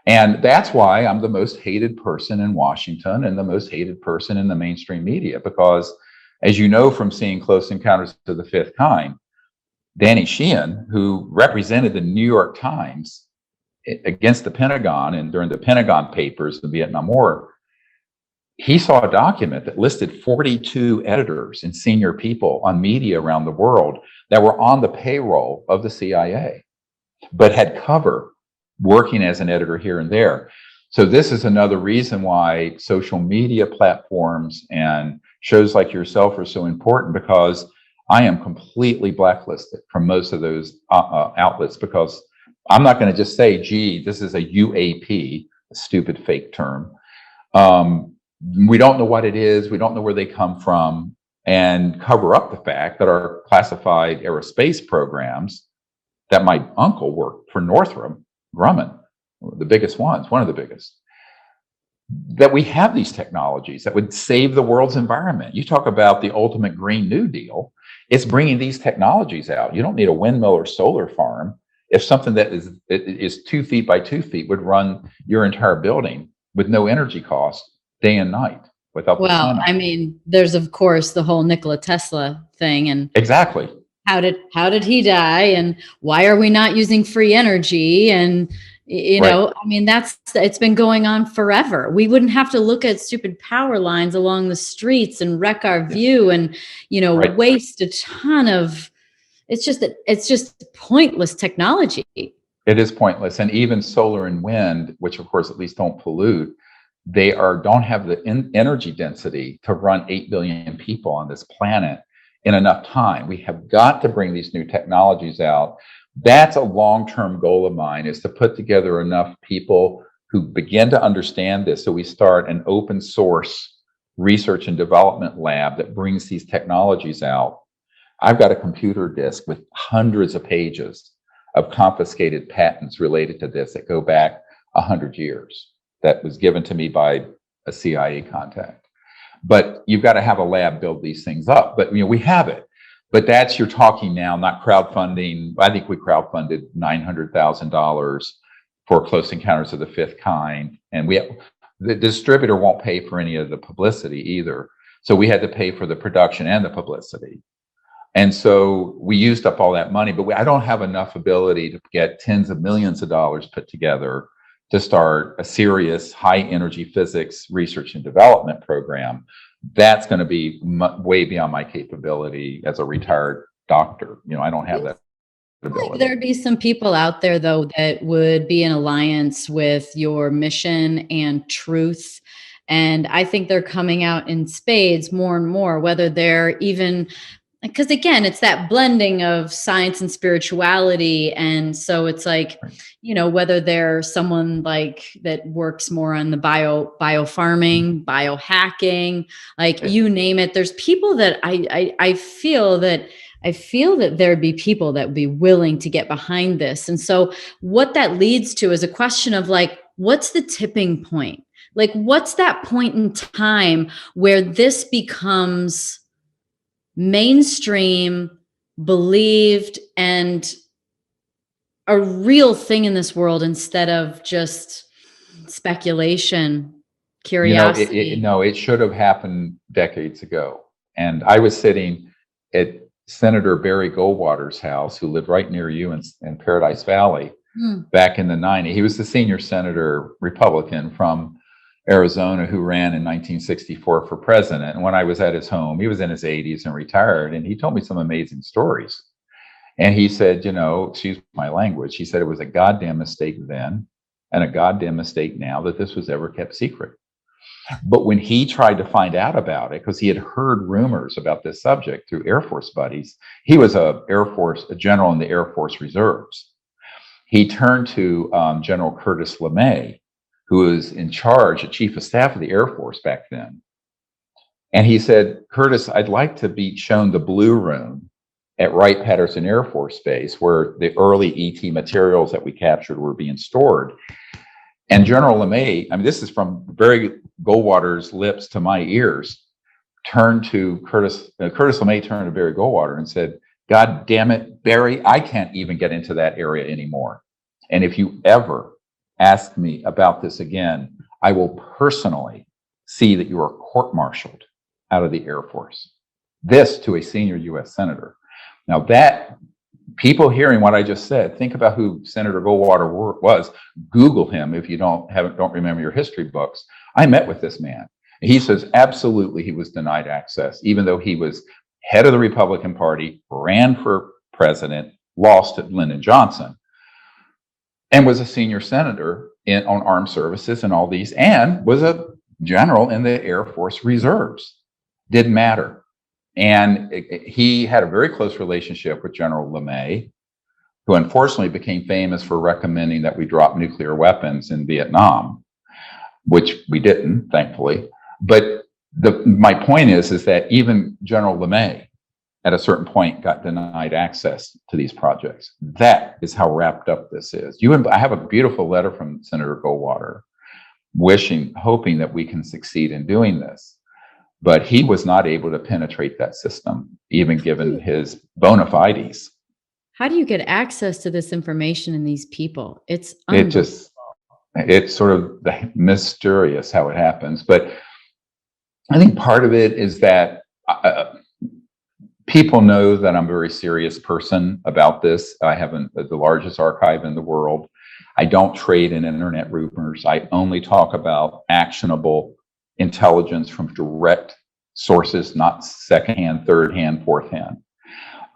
And that's why I'm the most hated person in Washington and the most hated person in the mainstream media, because as you know from seeing Close Encounters of the Fifth Kind, Danny Sheehan, who represented the New York Times against the Pentagon and during the Pentagon Papers, the Vietnam War, he saw a document that listed 42 editors and senior people on media around the world that were on the payroll of the CIA, but had cover working as an editor here and there. So this is another reason why social media platforms and shows like yourself are so important, because I am completely blacklisted from most of those outlets, because I'm not going to just say, gee, this is a UAP, a stupid fake term. We don't know what it is. We don't know where they come from, and cover up the fact that our classified aerospace programs, that my uncle worked for Northrop Grumman, the biggest ones, one of the biggest, that we have these technologies that would save the world's environment. You talk about the ultimate Green New Deal. It's bringing these technologies out. You don't need a windmill or solar farm. If something that is 2 feet by 2 feet would run your entire building with no energy cost day and night without the sun. Well, I mean, there's of course the whole Nikola Tesla thing, and exactly. How did he die, and why are we not using free energy? And I mean, it's been going on forever. We wouldn't have to look at stupid power lines along the streets and wreck our view and waste a ton of. It's just pointless technology. It is pointless, and even solar and wind, which of course at least don't pollute, they don't have the energy density to run 8 billion people on this planet in enough time. We have got to bring these new technologies out. That's a long-term goal of mine, is to put together enough people who begin to understand this. So we start an open source research and development lab that brings these technologies out. I've got a computer disk with hundreds of pages of confiscated patents related to this that go back 100 years, that was given to me by a CIA contact. But you've got to have a lab build these things up. But we have it. But you're talking now, not crowdfunding. I think we crowdfunded $900,000 for Close Encounters of the Fifth Kind, and the distributor won't pay for any of the publicity either. So we had to pay for the production and the publicity. And so we used up all that money. But I don't have enough ability to get tens of millions of dollars put together to start a serious high energy physics research and development program. That's going to be way beyond my capability as a retired doctor. I don't have that ability. There'd be some people out there though that would be in alliance with your mission and truth. And I think they're coming out in spades more and more, whether they're even, because again, it's that blending of science and spirituality. And so it's like, whether they're someone like that works more on the bio farming, biohacking, like you name it. There's people that I feel that there'd be people that would be willing to get behind this. And so what that leads to is a question of like, what's the tipping point? Like, what's that point in time where this becomes mainstream, believed, and a real thing in this world instead of just speculation, curiosity? It should have happened decades ago. And I was sitting at Senator Barry Goldwater's house, who lived right near you in Paradise Valley back in the 90s. He was the senior senator Republican from Arizona who ran in 1964 for president. And when I was at his home, he was in his 80s and retired, and he told me some amazing stories. And he said, excuse my language, he said it was a goddamn mistake then, and a goddamn mistake now that this was ever kept secret. But when he tried to find out about it, because he had heard rumors about this subject through Air Force buddies, he was a general in the Air Force Reserves. He turned to General Curtis LeMay, who was in charge, the chief of staff of the Air Force back then. And he said, Curtis, I'd like to be shown the Blue Room at Wright-Patterson Air Force Base, where the early ET materials that we captured were being stored. And General LeMay, I mean, this is from Barry Goldwater's lips to my ears, turned to Curtis LeMay turned to Barry Goldwater and said, God damn it, Barry, I can't even get into that area anymore. And if you ever ask me about this again, I will personally see that you are court-martialed out of the Air Force. This to a senior U.S. senator. Now that, people hearing what I just said, think about who Senator Goldwater was. Google him if you don't remember your history books. I met with this man. He says absolutely he was denied access, even though he was head of the Republican Party, ran for president, lost at Lyndon Johnson, and was a senior senator on armed services and all these, and was a general in the Air Force Reserves. Didn't matter. And he had a very close relationship with General LeMay, who unfortunately became famous for recommending that we drop nuclear weapons in Vietnam, which we didn't, thankfully. But my point is that even General LeMay, at a certain point, got denied access to these projects. That is how wrapped up this is. I have a beautiful letter from Senator Goldwater, hoping that we can succeed in doing this. But he was not able to penetrate that system, even given his bona fides. How do you get access to this information and these people? It's sort of mysterious how it happens. But I think part of it is that people know that I'm a very serious person about this. I have the largest archive in the world. I don't trade in internet rumors. I only talk about actionable intelligence from direct sources, not secondhand, thirdhand, fourthhand.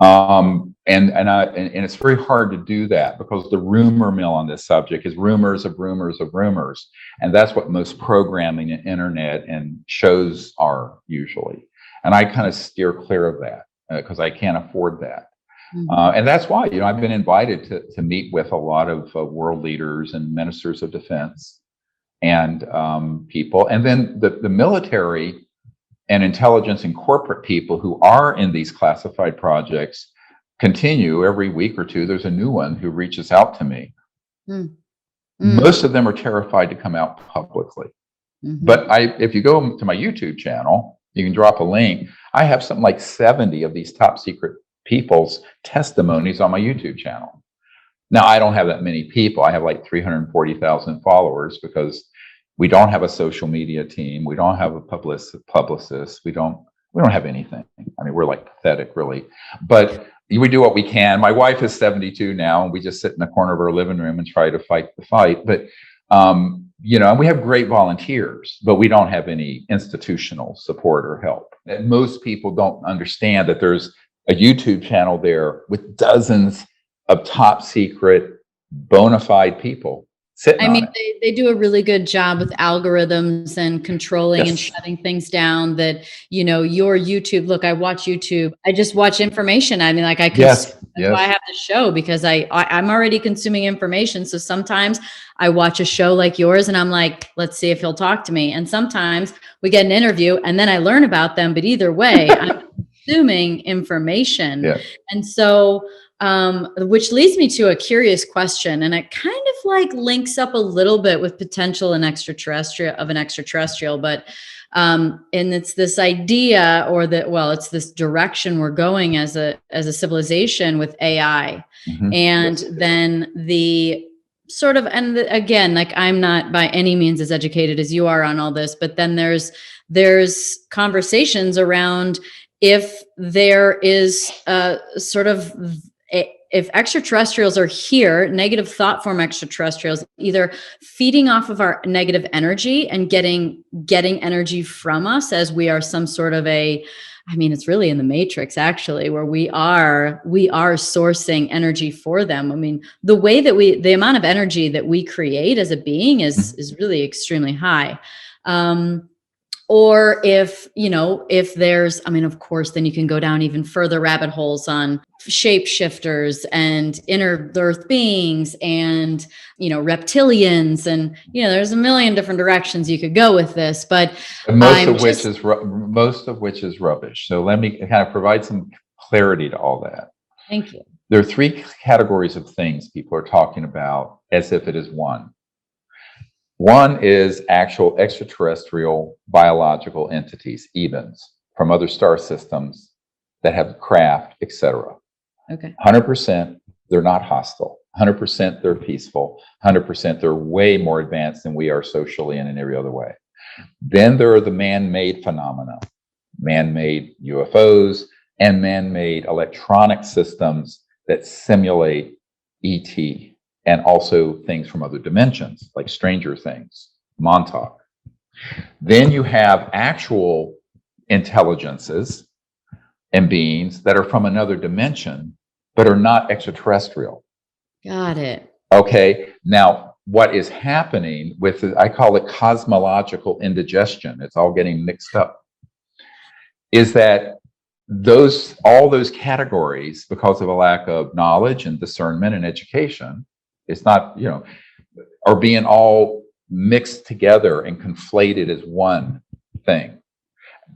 And it's very hard to do that because the rumor mill on this subject is rumors of rumors of rumors. And that's what most programming and internet and shows are usually. And I kind of steer clear of that because I can't afford that. Mm-hmm. And that's why, I've been invited to meet with a lot of world leaders and ministers of defense and people. And then the military and intelligence and corporate people who are in these classified projects continue every week or two. There's a new one who reaches out to me. Mm-hmm. Most of them are terrified to come out publicly. Mm-hmm. But if you go to my YouTube channel, you can drop a link. I have something like 70 of these top secret people's testimonies on my YouTube channel. Now, I don't have that many people. I have like 340,000 followers because we don't have a social media team. We don't have a publicist. We don't have anything. I mean, we're like pathetic, really. But we do what we can. My wife is 72 now, and we just sit in the corner of our living room and try to fight the fight. But and we have great volunteers, but we don't have any institutional support or help. And most people don't understand that there's a YouTube channel there with dozens of top secret, bona fide people. They do a really good job with algorithms and controlling and shutting things down that, your YouTube, look, I watch YouTube. I just watch information. I mean, like I consume, that's why I have the show because I'm already consuming information. So sometimes I watch a show like yours and I'm like, let's see if he'll talk to me. And sometimes we get an interview and then I learn about them. But either way, I'm consuming information. Yeah. And so, which leads me to a curious question, and it kind of like links up a little bit with potential an extraterrestrial, but and it's this idea it's this direction we're going as a civilization with AI. Mm-hmm. And then the sort of, and again, like I'm not by any means as educated as you are on all this, but then there's conversations around if there is a sort of if extraterrestrials are here, negative thought form extraterrestrials, either feeding off of our negative energy and getting energy from us as we are some sort of a I mean, it's really in the matrix actually, where we are sourcing energy for them. I mean, the amount of energy that we create as a being is really extremely high. Or if there's, I mean, of course, then you can go down even further rabbit holes on shapeshifters and inner earth beings and, reptilians. And, there's a million different directions you could go with this, but most of which is rubbish. So let me kind of provide some clarity to all that. Thank you. There are three categories of things people are talking about as if it is one. One is actual extraterrestrial biological entities, EBINs, from other star systems that have craft, etc. Okay. 100%, they're not hostile. 100%, they're peaceful. 100%, they're way more advanced than we are socially and in every other way. Then there are the man-made phenomena, man-made UFOs and man-made electronic systems that simulate ET. And also things from other dimensions, like Stranger Things, Montauk. Then you have actual intelligences and beings that are from another dimension, but are not extraterrestrial. Got it. Okay, now what is happening with, I call it cosmological indigestion, it's all getting mixed up, is that all those categories, because of a lack of knowledge and discernment and education, it's not, are being all mixed together and conflated as one thing.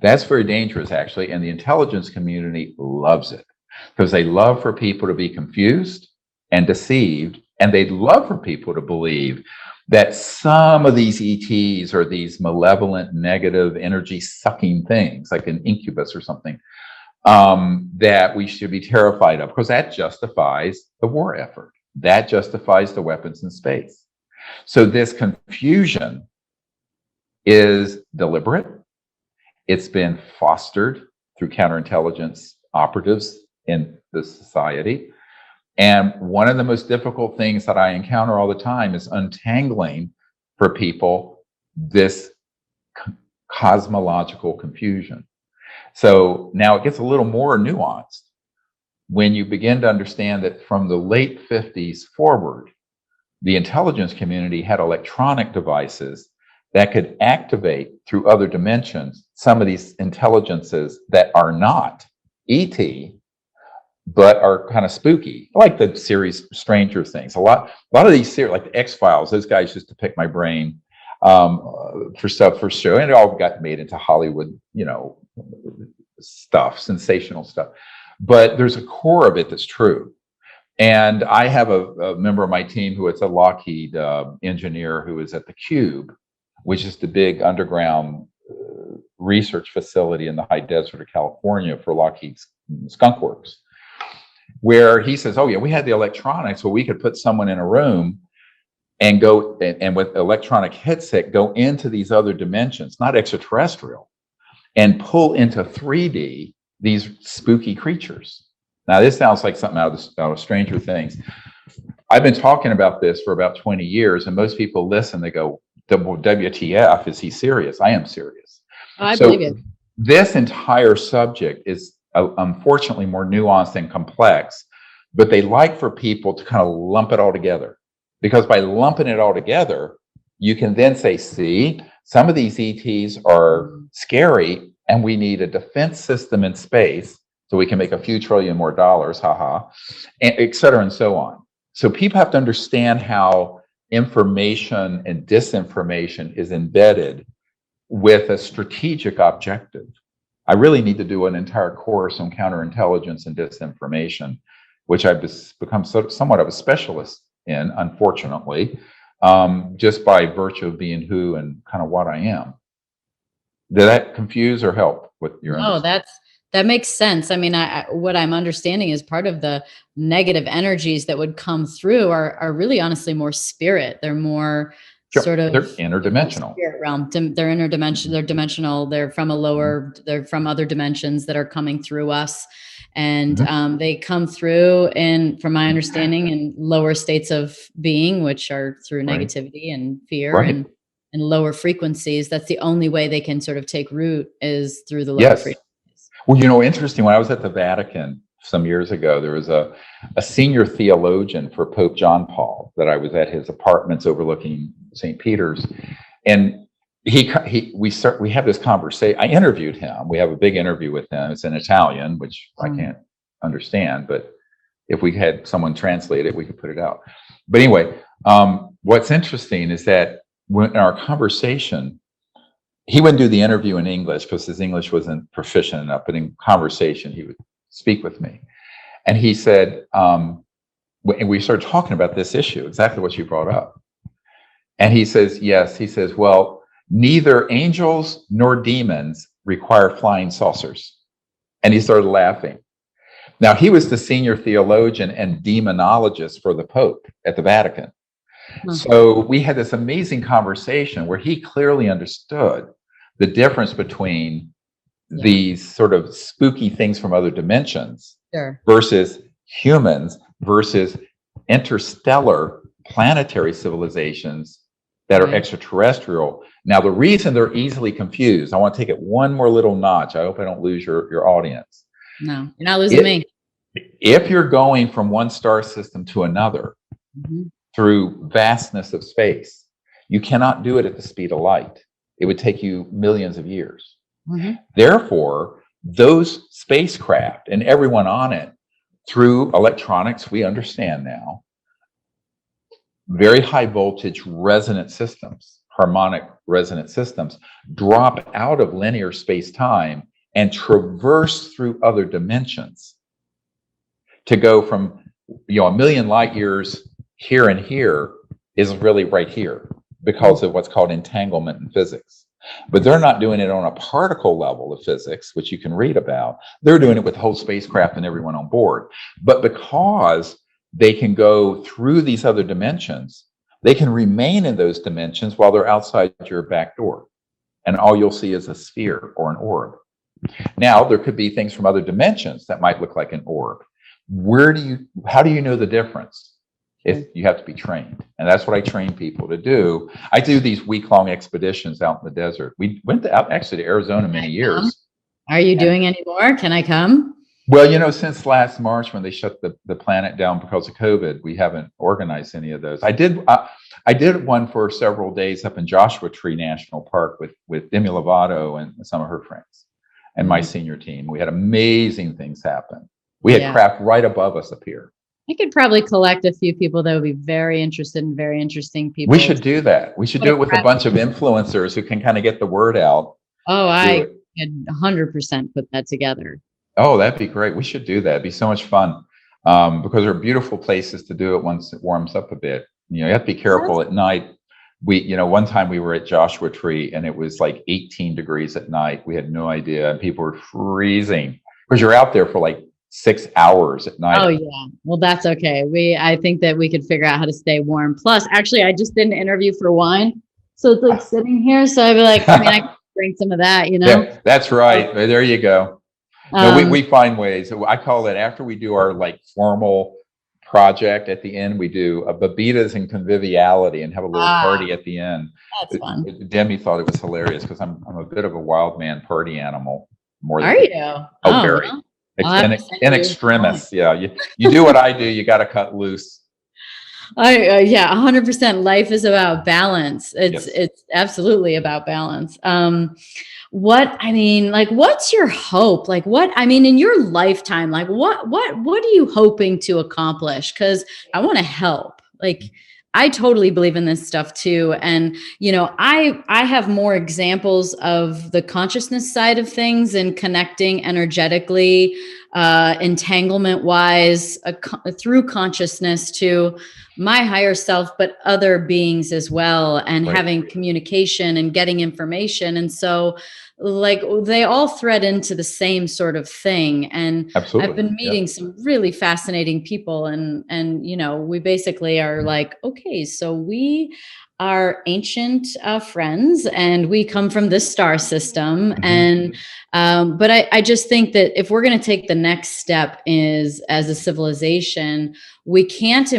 That's very dangerous, actually, and the intelligence community loves it because they love for people to be confused and deceived, and they'd love for people to believe that some of these ETs are these malevolent, negative, energy-sucking things, like an incubus or something, that we should be terrified of, because that justifies the war effort. That justifies the weapons in space. So this confusion is deliberate. It's been fostered through counterintelligence operatives in the society. And one of the most difficult things that I encounter all the time is untangling for people this cosmological confusion. So now it gets a little more nuanced when you begin to understand that from the late 50s forward, the intelligence community had electronic devices that could activate through other dimensions some of these intelligences that are not ET, but are kind of spooky, like the series Stranger Things. A lot of these series, like the X-Files, those guys used to pick my brain for show, and it all got made into Hollywood, stuff, sensational stuff. But there's a core of it that's true. And I have a member of my team who is a Lockheed engineer who is at the Cube, which is the big underground research facility in the high desert of California for Lockheed's Skunk Works, where he says, oh yeah, we had the electronics where we could put someone in a room and go and with electronic headset go into these other dimensions, not extraterrestrial, and pull into 3D these spooky creatures. Now, this sounds like something out of Stranger Things. I've been talking about this for about 20 years, and most people listen, they go, WTF, is he serious? I am serious. I believe it. This entire subject is unfortunately more nuanced and complex, but they like for people to kind of lump it all together. Because by lumping it all together, you can then say, see, some of these ETs are scary, and we need a defense system in space so we can make a few trillion more dollars, haha, and et cetera, and so on. So people have to understand how information and disinformation is embedded with a strategic objective. I really need to do an entire course on counterintelligence and disinformation, which I've become somewhat of a specialist in, unfortunately, just by virtue of being who and kind of what I am. Did that confuse or help with your understanding? That makes sense. I mean, what I'm understanding is part of the negative energies that would come through are really honestly more spirit. They're more sort of, they're interdimensional. Spirit realm. They're interdimensional. They're dimensional. They're from they're from other dimensions that are coming through us. And they come through from my understanding, in lower states of being, which are through negativity and fear and lower frequencies. That's the only way they can sort of take root is through the lower frequencies. Well, interesting. When I was at the Vatican some years ago, there was a senior theologian for Pope John Paul that I was at his apartments overlooking St. Peter's, and we have this conversation. I interviewed him. We have a big interview with him. It's in Italian, which I can't understand, but if we had someone translate it, we could put it out. But anyway, what's interesting is that in our conversation, he wouldn't do the interview in English because his English wasn't proficient enough, but in conversation, he would speak with me. And he said, and we started talking about this issue, exactly what you brought up. And he says, yes, he says, well, neither angels nor demons require flying saucers. And he started laughing. Now, he was the senior theologian and demonologist for the Pope at the Vatican. So we had this amazing conversation where he clearly understood the difference between these sort of spooky things from other dimensions versus humans versus interstellar planetary civilizations that are extraterrestrial. Now, the reason they're easily confused, I want to take it one more little notch. I hope I don't lose your audience. No, you're not losing me. If you're going from one star system to another through vastness of space, you cannot do it at the speed of light. It would take you millions of years. Therefore, those spacecraft and everyone on it, through electronics, we understand now, very high voltage resonant systems, harmonic resonant systems, drop out of linear space-time and traverse through other dimensions to go from, a million light years here and here is really right here because of what's called entanglement in physics. But they're not doing it on a particle level of physics, which you can read about. They're doing it with the whole spacecraft and everyone on board. But because they can go through these other dimensions, they can remain in those dimensions while they're outside your back door. And all you'll see is a sphere or an orb. Now, there could be things from other dimensions that might look like an orb. How do you know the difference? If you have to be trained. And that's what I train people to do. I do these week-long expeditions out in the desert. We went out actually to Arizona many years. Are you doing any more? Can I come? Well, since last March when they shut the planet down because of COVID, we haven't organized any of those. I did one for several days up in Joshua Tree National Park with Demi Lovato and some of her friends and my senior team. We had amazing things happen. We had craft right above us up here. I could probably collect a few people that would be very interested in very interesting people. We should do that. We should do it with a bunch of influencers who can kind of get the word out. Oh, I could 100% put that together. Oh, that'd be great. We should do that. It'd be so much fun because there are beautiful places to do it once it warms up a bit. You have to be careful at night. One time we were at Joshua Tree and it was like 18 degrees at night. We had no idea. And people were freezing because you're out there for like 6 hours at night. Oh yeah. Well, that's okay. I think that we could figure out how to stay warm. Plus, actually, I just did an interview for wine. So it's like sitting here. So I'd be like, I could bring some of that, Yeah, that's right. There you go. No, we find ways. I call it after we do our formal project at the end, we do a bebidas and conviviality and have a little party at the end. That's fun. Demi thought it was hilarious because I'm a bit of a wild man party animal. Are you? Oh, very. In extremis, yeah. You do what I do. You got to cut loose. 100%. Life is about balance. It's absolutely about balance. What's your hope? In your lifetime, what are you hoping to accomplish? Because I want to help. I totally believe in this stuff too. And, I have more examples of the consciousness side of things and connecting energetically, entanglement wise, through consciousness to my higher self, but other beings as well, and having communication and getting information. And so they all thread into the same sort of thing. And absolutely. I've been meeting some really fascinating people and, we basically are okay, so we are ancient friends and we come from this star system. And, but I just think that if we're going to take the next step as a civilization, we can't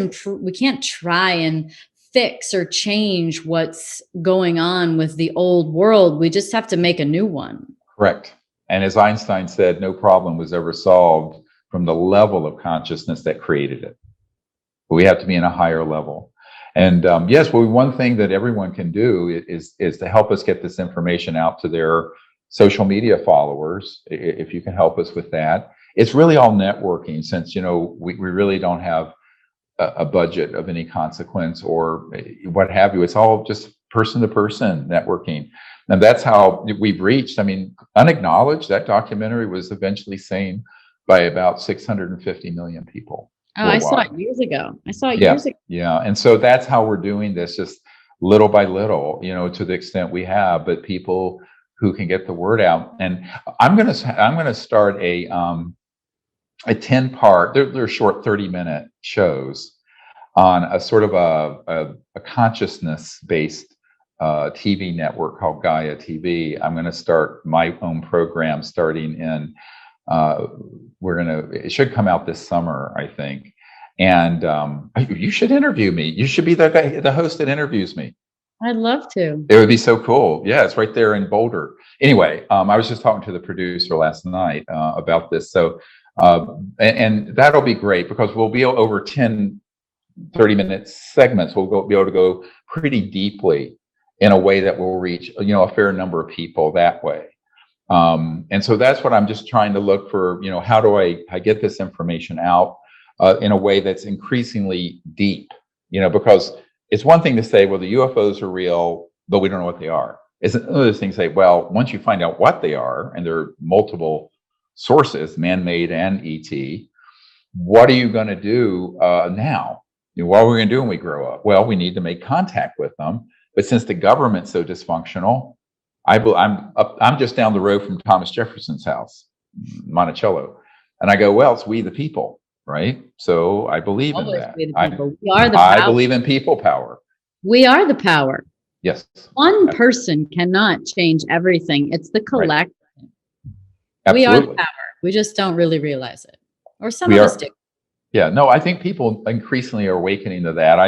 try and fix or change what's going on with the old world. We just have to make a new one. Correct. And as Einstein said, no problem was ever solved from the level of consciousness that created it. But we have to be in a higher level. And yes, well, one thing that everyone can do is to help us get this information out to their social media followers, if you can help us with that. It's really all networking, since, we really don't have a budget of any consequence or what have you. It's all just person to person networking. And that's how we've reached. I mean, Unacknowledged, that documentary was eventually seen by about 650 million people. Oh, I saw it years ago. Yeah. And so that's how we're doing this, just little by little, to the extent we have, but people who can get the word out. And I'm going to start a 10-part, they're short 30-minute shows on a sort of a consciousness-based TV network called Gaia TV. I'm going to start my own program starting in, it should come out this summer, I think. And you should interview me. You should be the host that interviews me. I'd love to. It would be so cool. Yeah, it's right there in Boulder. Anyway, I was just talking to the producer last night about this. So, and that'll be great, because we'll be over 10 30-minute segments. We'll be able to go pretty deeply in a way that will reach, a fair number of people that way. And so that's what I'm just trying to look for, how do I get this information out in a way that's increasingly deep, because it's one thing to say, well, the UFOs are real, but we don't know what they are. It's another thing to say, well, once you find out what they are, and there are multiple sources, man-made and ET, what are you going to do now? What are we going to do when we grow up? Well, we need to make contact with them. But since the government's so dysfunctional, I'm just down the road from Thomas Jefferson's house, Monticello, and I go, well, it's we the people, right? So I believe in that. We are the power. I believe in people power. We are the power. Yes. One person cannot change everything. It's the collective. Right. We are the power. We just don't really realize it, or some of us do. Yeah, no, I think people increasingly are awakening to that.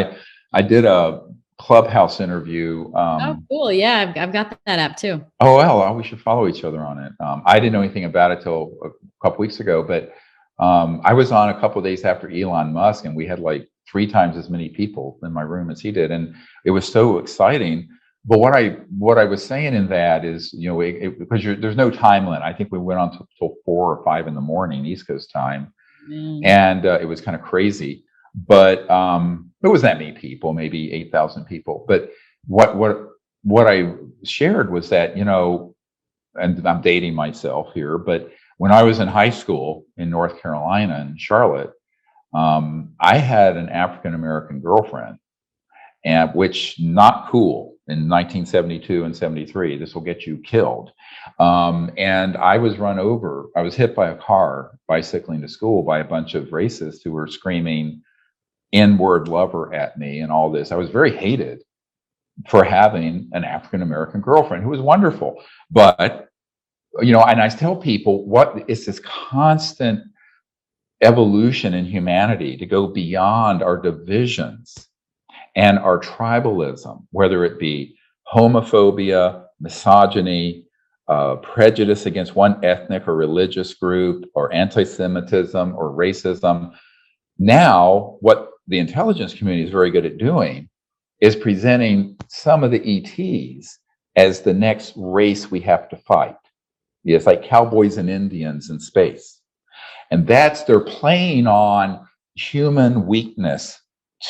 I did a Clubhouse interview. Oh, cool. Yeah, I've got that app too. Oh, well, we should follow each other on it. I didn't know anything about it till a couple weeks ago, but I was on a couple of days after Elon Musk, and we had like 3 times as many people in my room as he did, and it was so exciting. But what I was saying in that is, because there's no time limit. I think we went on till 4 or 5 in the morning East Coast time. And it was kind of crazy, but it was that many people, maybe 8,000 people. But what I shared was that, and I'm dating myself here, but when I was in high school in North Carolina, in Charlotte, I had an African-American girlfriend, and which not cool in 1972 and 73. This will get you killed. And I was run over. I was hit by a car bicycling to school by a bunch of racists who were screaming N-word lover at me and all this. I was very hated for having an African-American girlfriend who was wonderful. But, and I tell people, what is this constant evolution in humanity to go beyond our divisions and our tribalism, whether it be homophobia, misogyny, prejudice against one ethnic or religious group, or anti-Semitism or racism. Now, what the intelligence community is very good at doing is presenting some of the ETs as the next race we have to fight. It's like cowboys and Indians in space. And they're playing on human weakness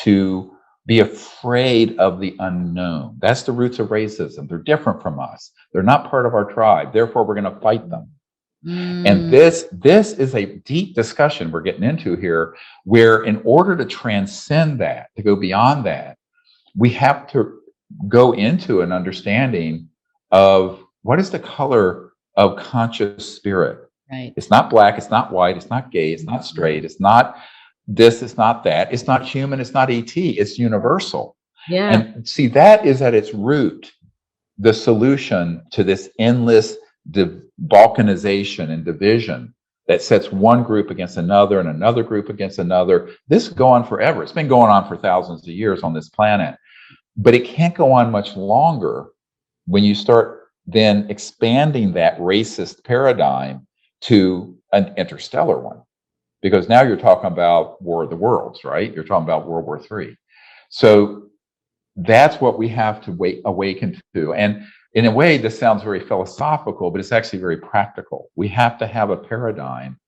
to be afraid of the unknown. That's the roots of racism. They're different from us. They're not part of our tribe. Therefore, we're going to fight them. And this is a deep discussion we're getting into here, where in order to transcend that, to go beyond that, we have to go into an understanding of what is the color of conscious spirit. Right. It's not black, it's not white, it's not gay, it's not straight, it's not this, it's not that, it's not human, it's not ET, it's universal. Yeah. And see, that is at its root the solution to this endless balkanization and division that sets one group against another and another group against another. This will go on forever. It's been going on for thousands of years on this planet, but it can't go on much longer when you start then expanding that racist paradigm to an interstellar one. Because now you're talking about War of the Worlds, right? You're talking about World War III. So that's what we have to awaken to. And in a way, this sounds very philosophical, but it's actually very practical. We have to have a paradigm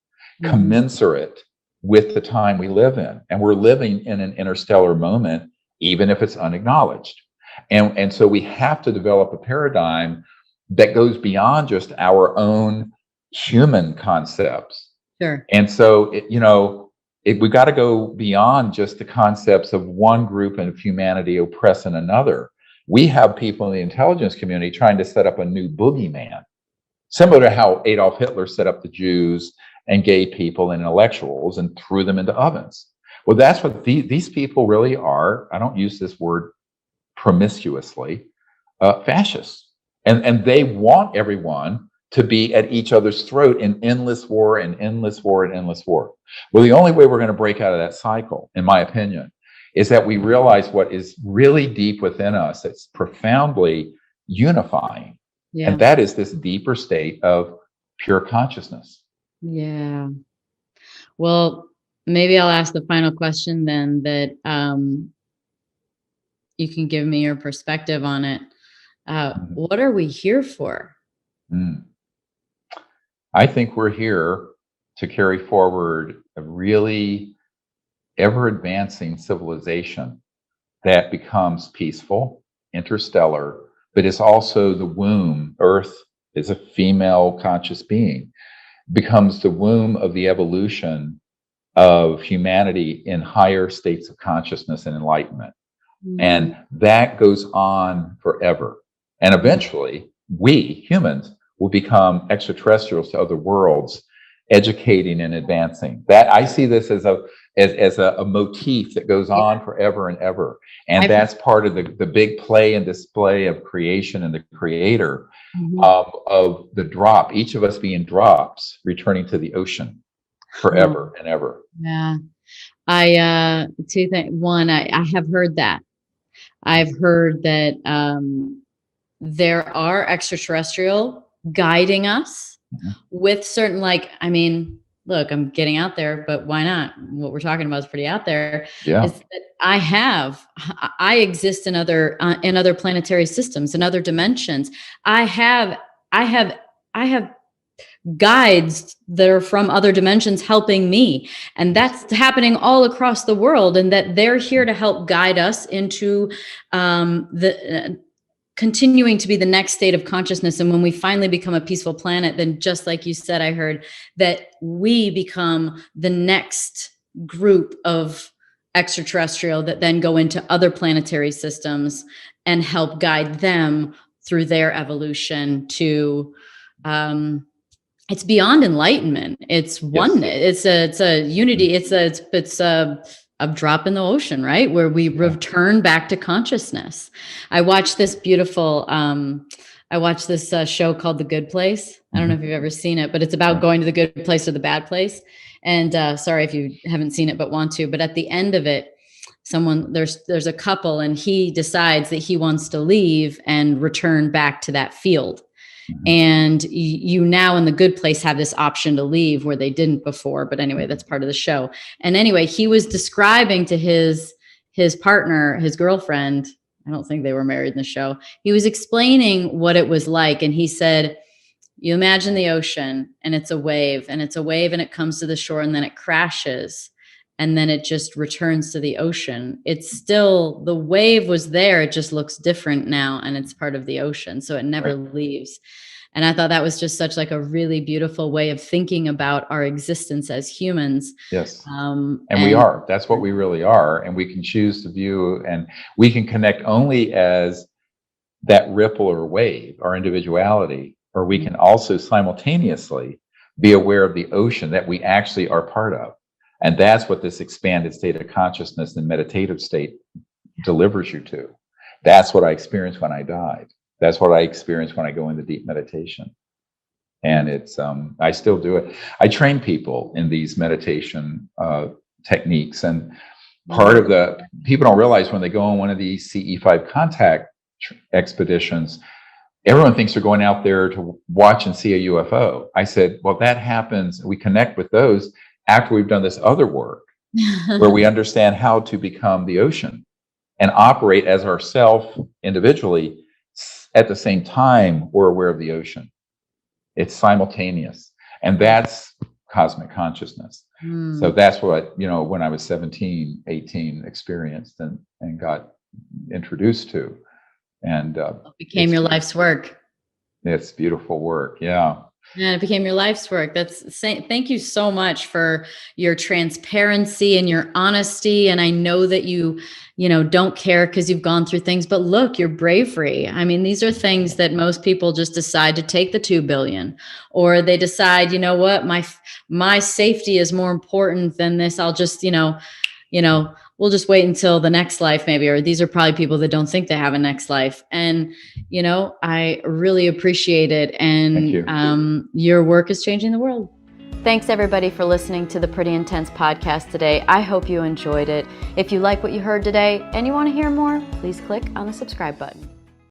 commensurate with the time we live in. And we're living in an interstellar moment, even if it's unacknowledged. And so we have to develop a paradigm that goes beyond just our own human concepts. Sure. And so, we've got to go beyond just the concepts of one group of humanity oppressing another. We have people in the intelligence community trying to set up a new boogeyman, similar to how Adolf Hitler set up the Jews and gay people and intellectuals and threw them into ovens. Well, that's what these people really are. I don't use this word promiscuously, fascists. And they want everyone to be at each other's throat in endless war and endless war and endless war. Well, the only way we're going to break out of that cycle, in my opinion, is that we realize what is really deep within us. It's profoundly unifying. Yeah. And that is this deeper state of pure consciousness. Yeah. Well, maybe I'll ask the final question then, that you can give me your perspective on it. What are we here for? I think we're here to carry forward a really ever-advancing civilization that becomes peaceful, interstellar, but is also the womb. Earth is a female conscious being, becomes the womb of the evolution of humanity in higher states of consciousness and enlightenment. And that goes on forever. And eventually, we humans will become extraterrestrials to other worlds, educating and advancing. That I see this as a motif that goes on forever and ever. And that's part of the big play and display of creation and the creator of the drop, each of us being drops, returning to the ocean forever and ever. Yeah. Two things. One, I have heard that. I've heard that there are extraterrestrial guiding us with certain, look, I'm getting out there, but why not? What we're talking about is pretty out there. Yeah. Is that I exist in other planetary systems, in other dimensions. I have guides that are from other dimensions helping me, and that's happening all across the world, and that they're here to help guide us into continuing to be the next state of consciousness. And when we finally become a peaceful planet, then just like you said, I heard that we become the next group of extraterrestrial that then go into other planetary systems and help guide them through their evolution to it's beyond enlightenment. It's oneness. It's a unity. It's a drop in the ocean, right? Where we return back to consciousness. I watched this beautiful, show called The Good Place. I don't know if you've ever seen it, but it's about going to the good place or the bad place. And sorry if you haven't seen it, but want to, but at the end of it, there's a couple, and he decides that he wants to leave and return back to that field. And you now in the good place have this option to leave where they didn't before. But anyway, that's part of the show. And anyway, he was describing to his partner, his girlfriend, I don't think they were married in the show. He was explaining what it was like. And he said, you imagine the ocean, and it's a wave, and it comes to the shore, and then it crashes. And then it just returns to the ocean. It's still, the wave was there. It just looks different now, and it's part of the ocean. So it never leaves. And I thought that was just such like a really beautiful way of thinking about our existence as humans. Yes. And we are. That's what we really are. And we can choose to view, and we can connect only as that ripple or wave, our individuality, or we can also simultaneously be aware of the ocean that we actually are part of. And that's what this expanded state of consciousness and meditative state delivers you to. That's what I experienced when I died. That's what I experienced when I go into deep meditation. And it's, I still do it. I train people in these meditation techniques. And part of people don't realize when they go on one of these CE5 contact expeditions, everyone thinks they're going out there to watch and see a UFO. I said, well, that happens. We connect with those after we've done this other work where we understand how to become the ocean and operate as ourself individually. At the same time, we're aware of the ocean. It's simultaneous. And that's cosmic consciousness. So that's what, when I was 17, 18, experienced and got introduced to. And it became your life's work. It's beautiful work. Yeah. And it became your life's work. Thank you so much for your transparency and your honesty. And I know that you don't care because you've gone through things, but look, your bravery. I mean, these are things that most people just decide to take the 2 billion, or they decide, you know what, my safety is more important than this. I'll just, we'll just wait until the next life maybe, or these are probably people that don't think they have a next life. And, I really appreciate it. And your work is changing the world. Thanks everybody for listening to the Pretty Intense podcast today. I hope you enjoyed it. If you like what you heard today and you want to hear more, please click on the subscribe button.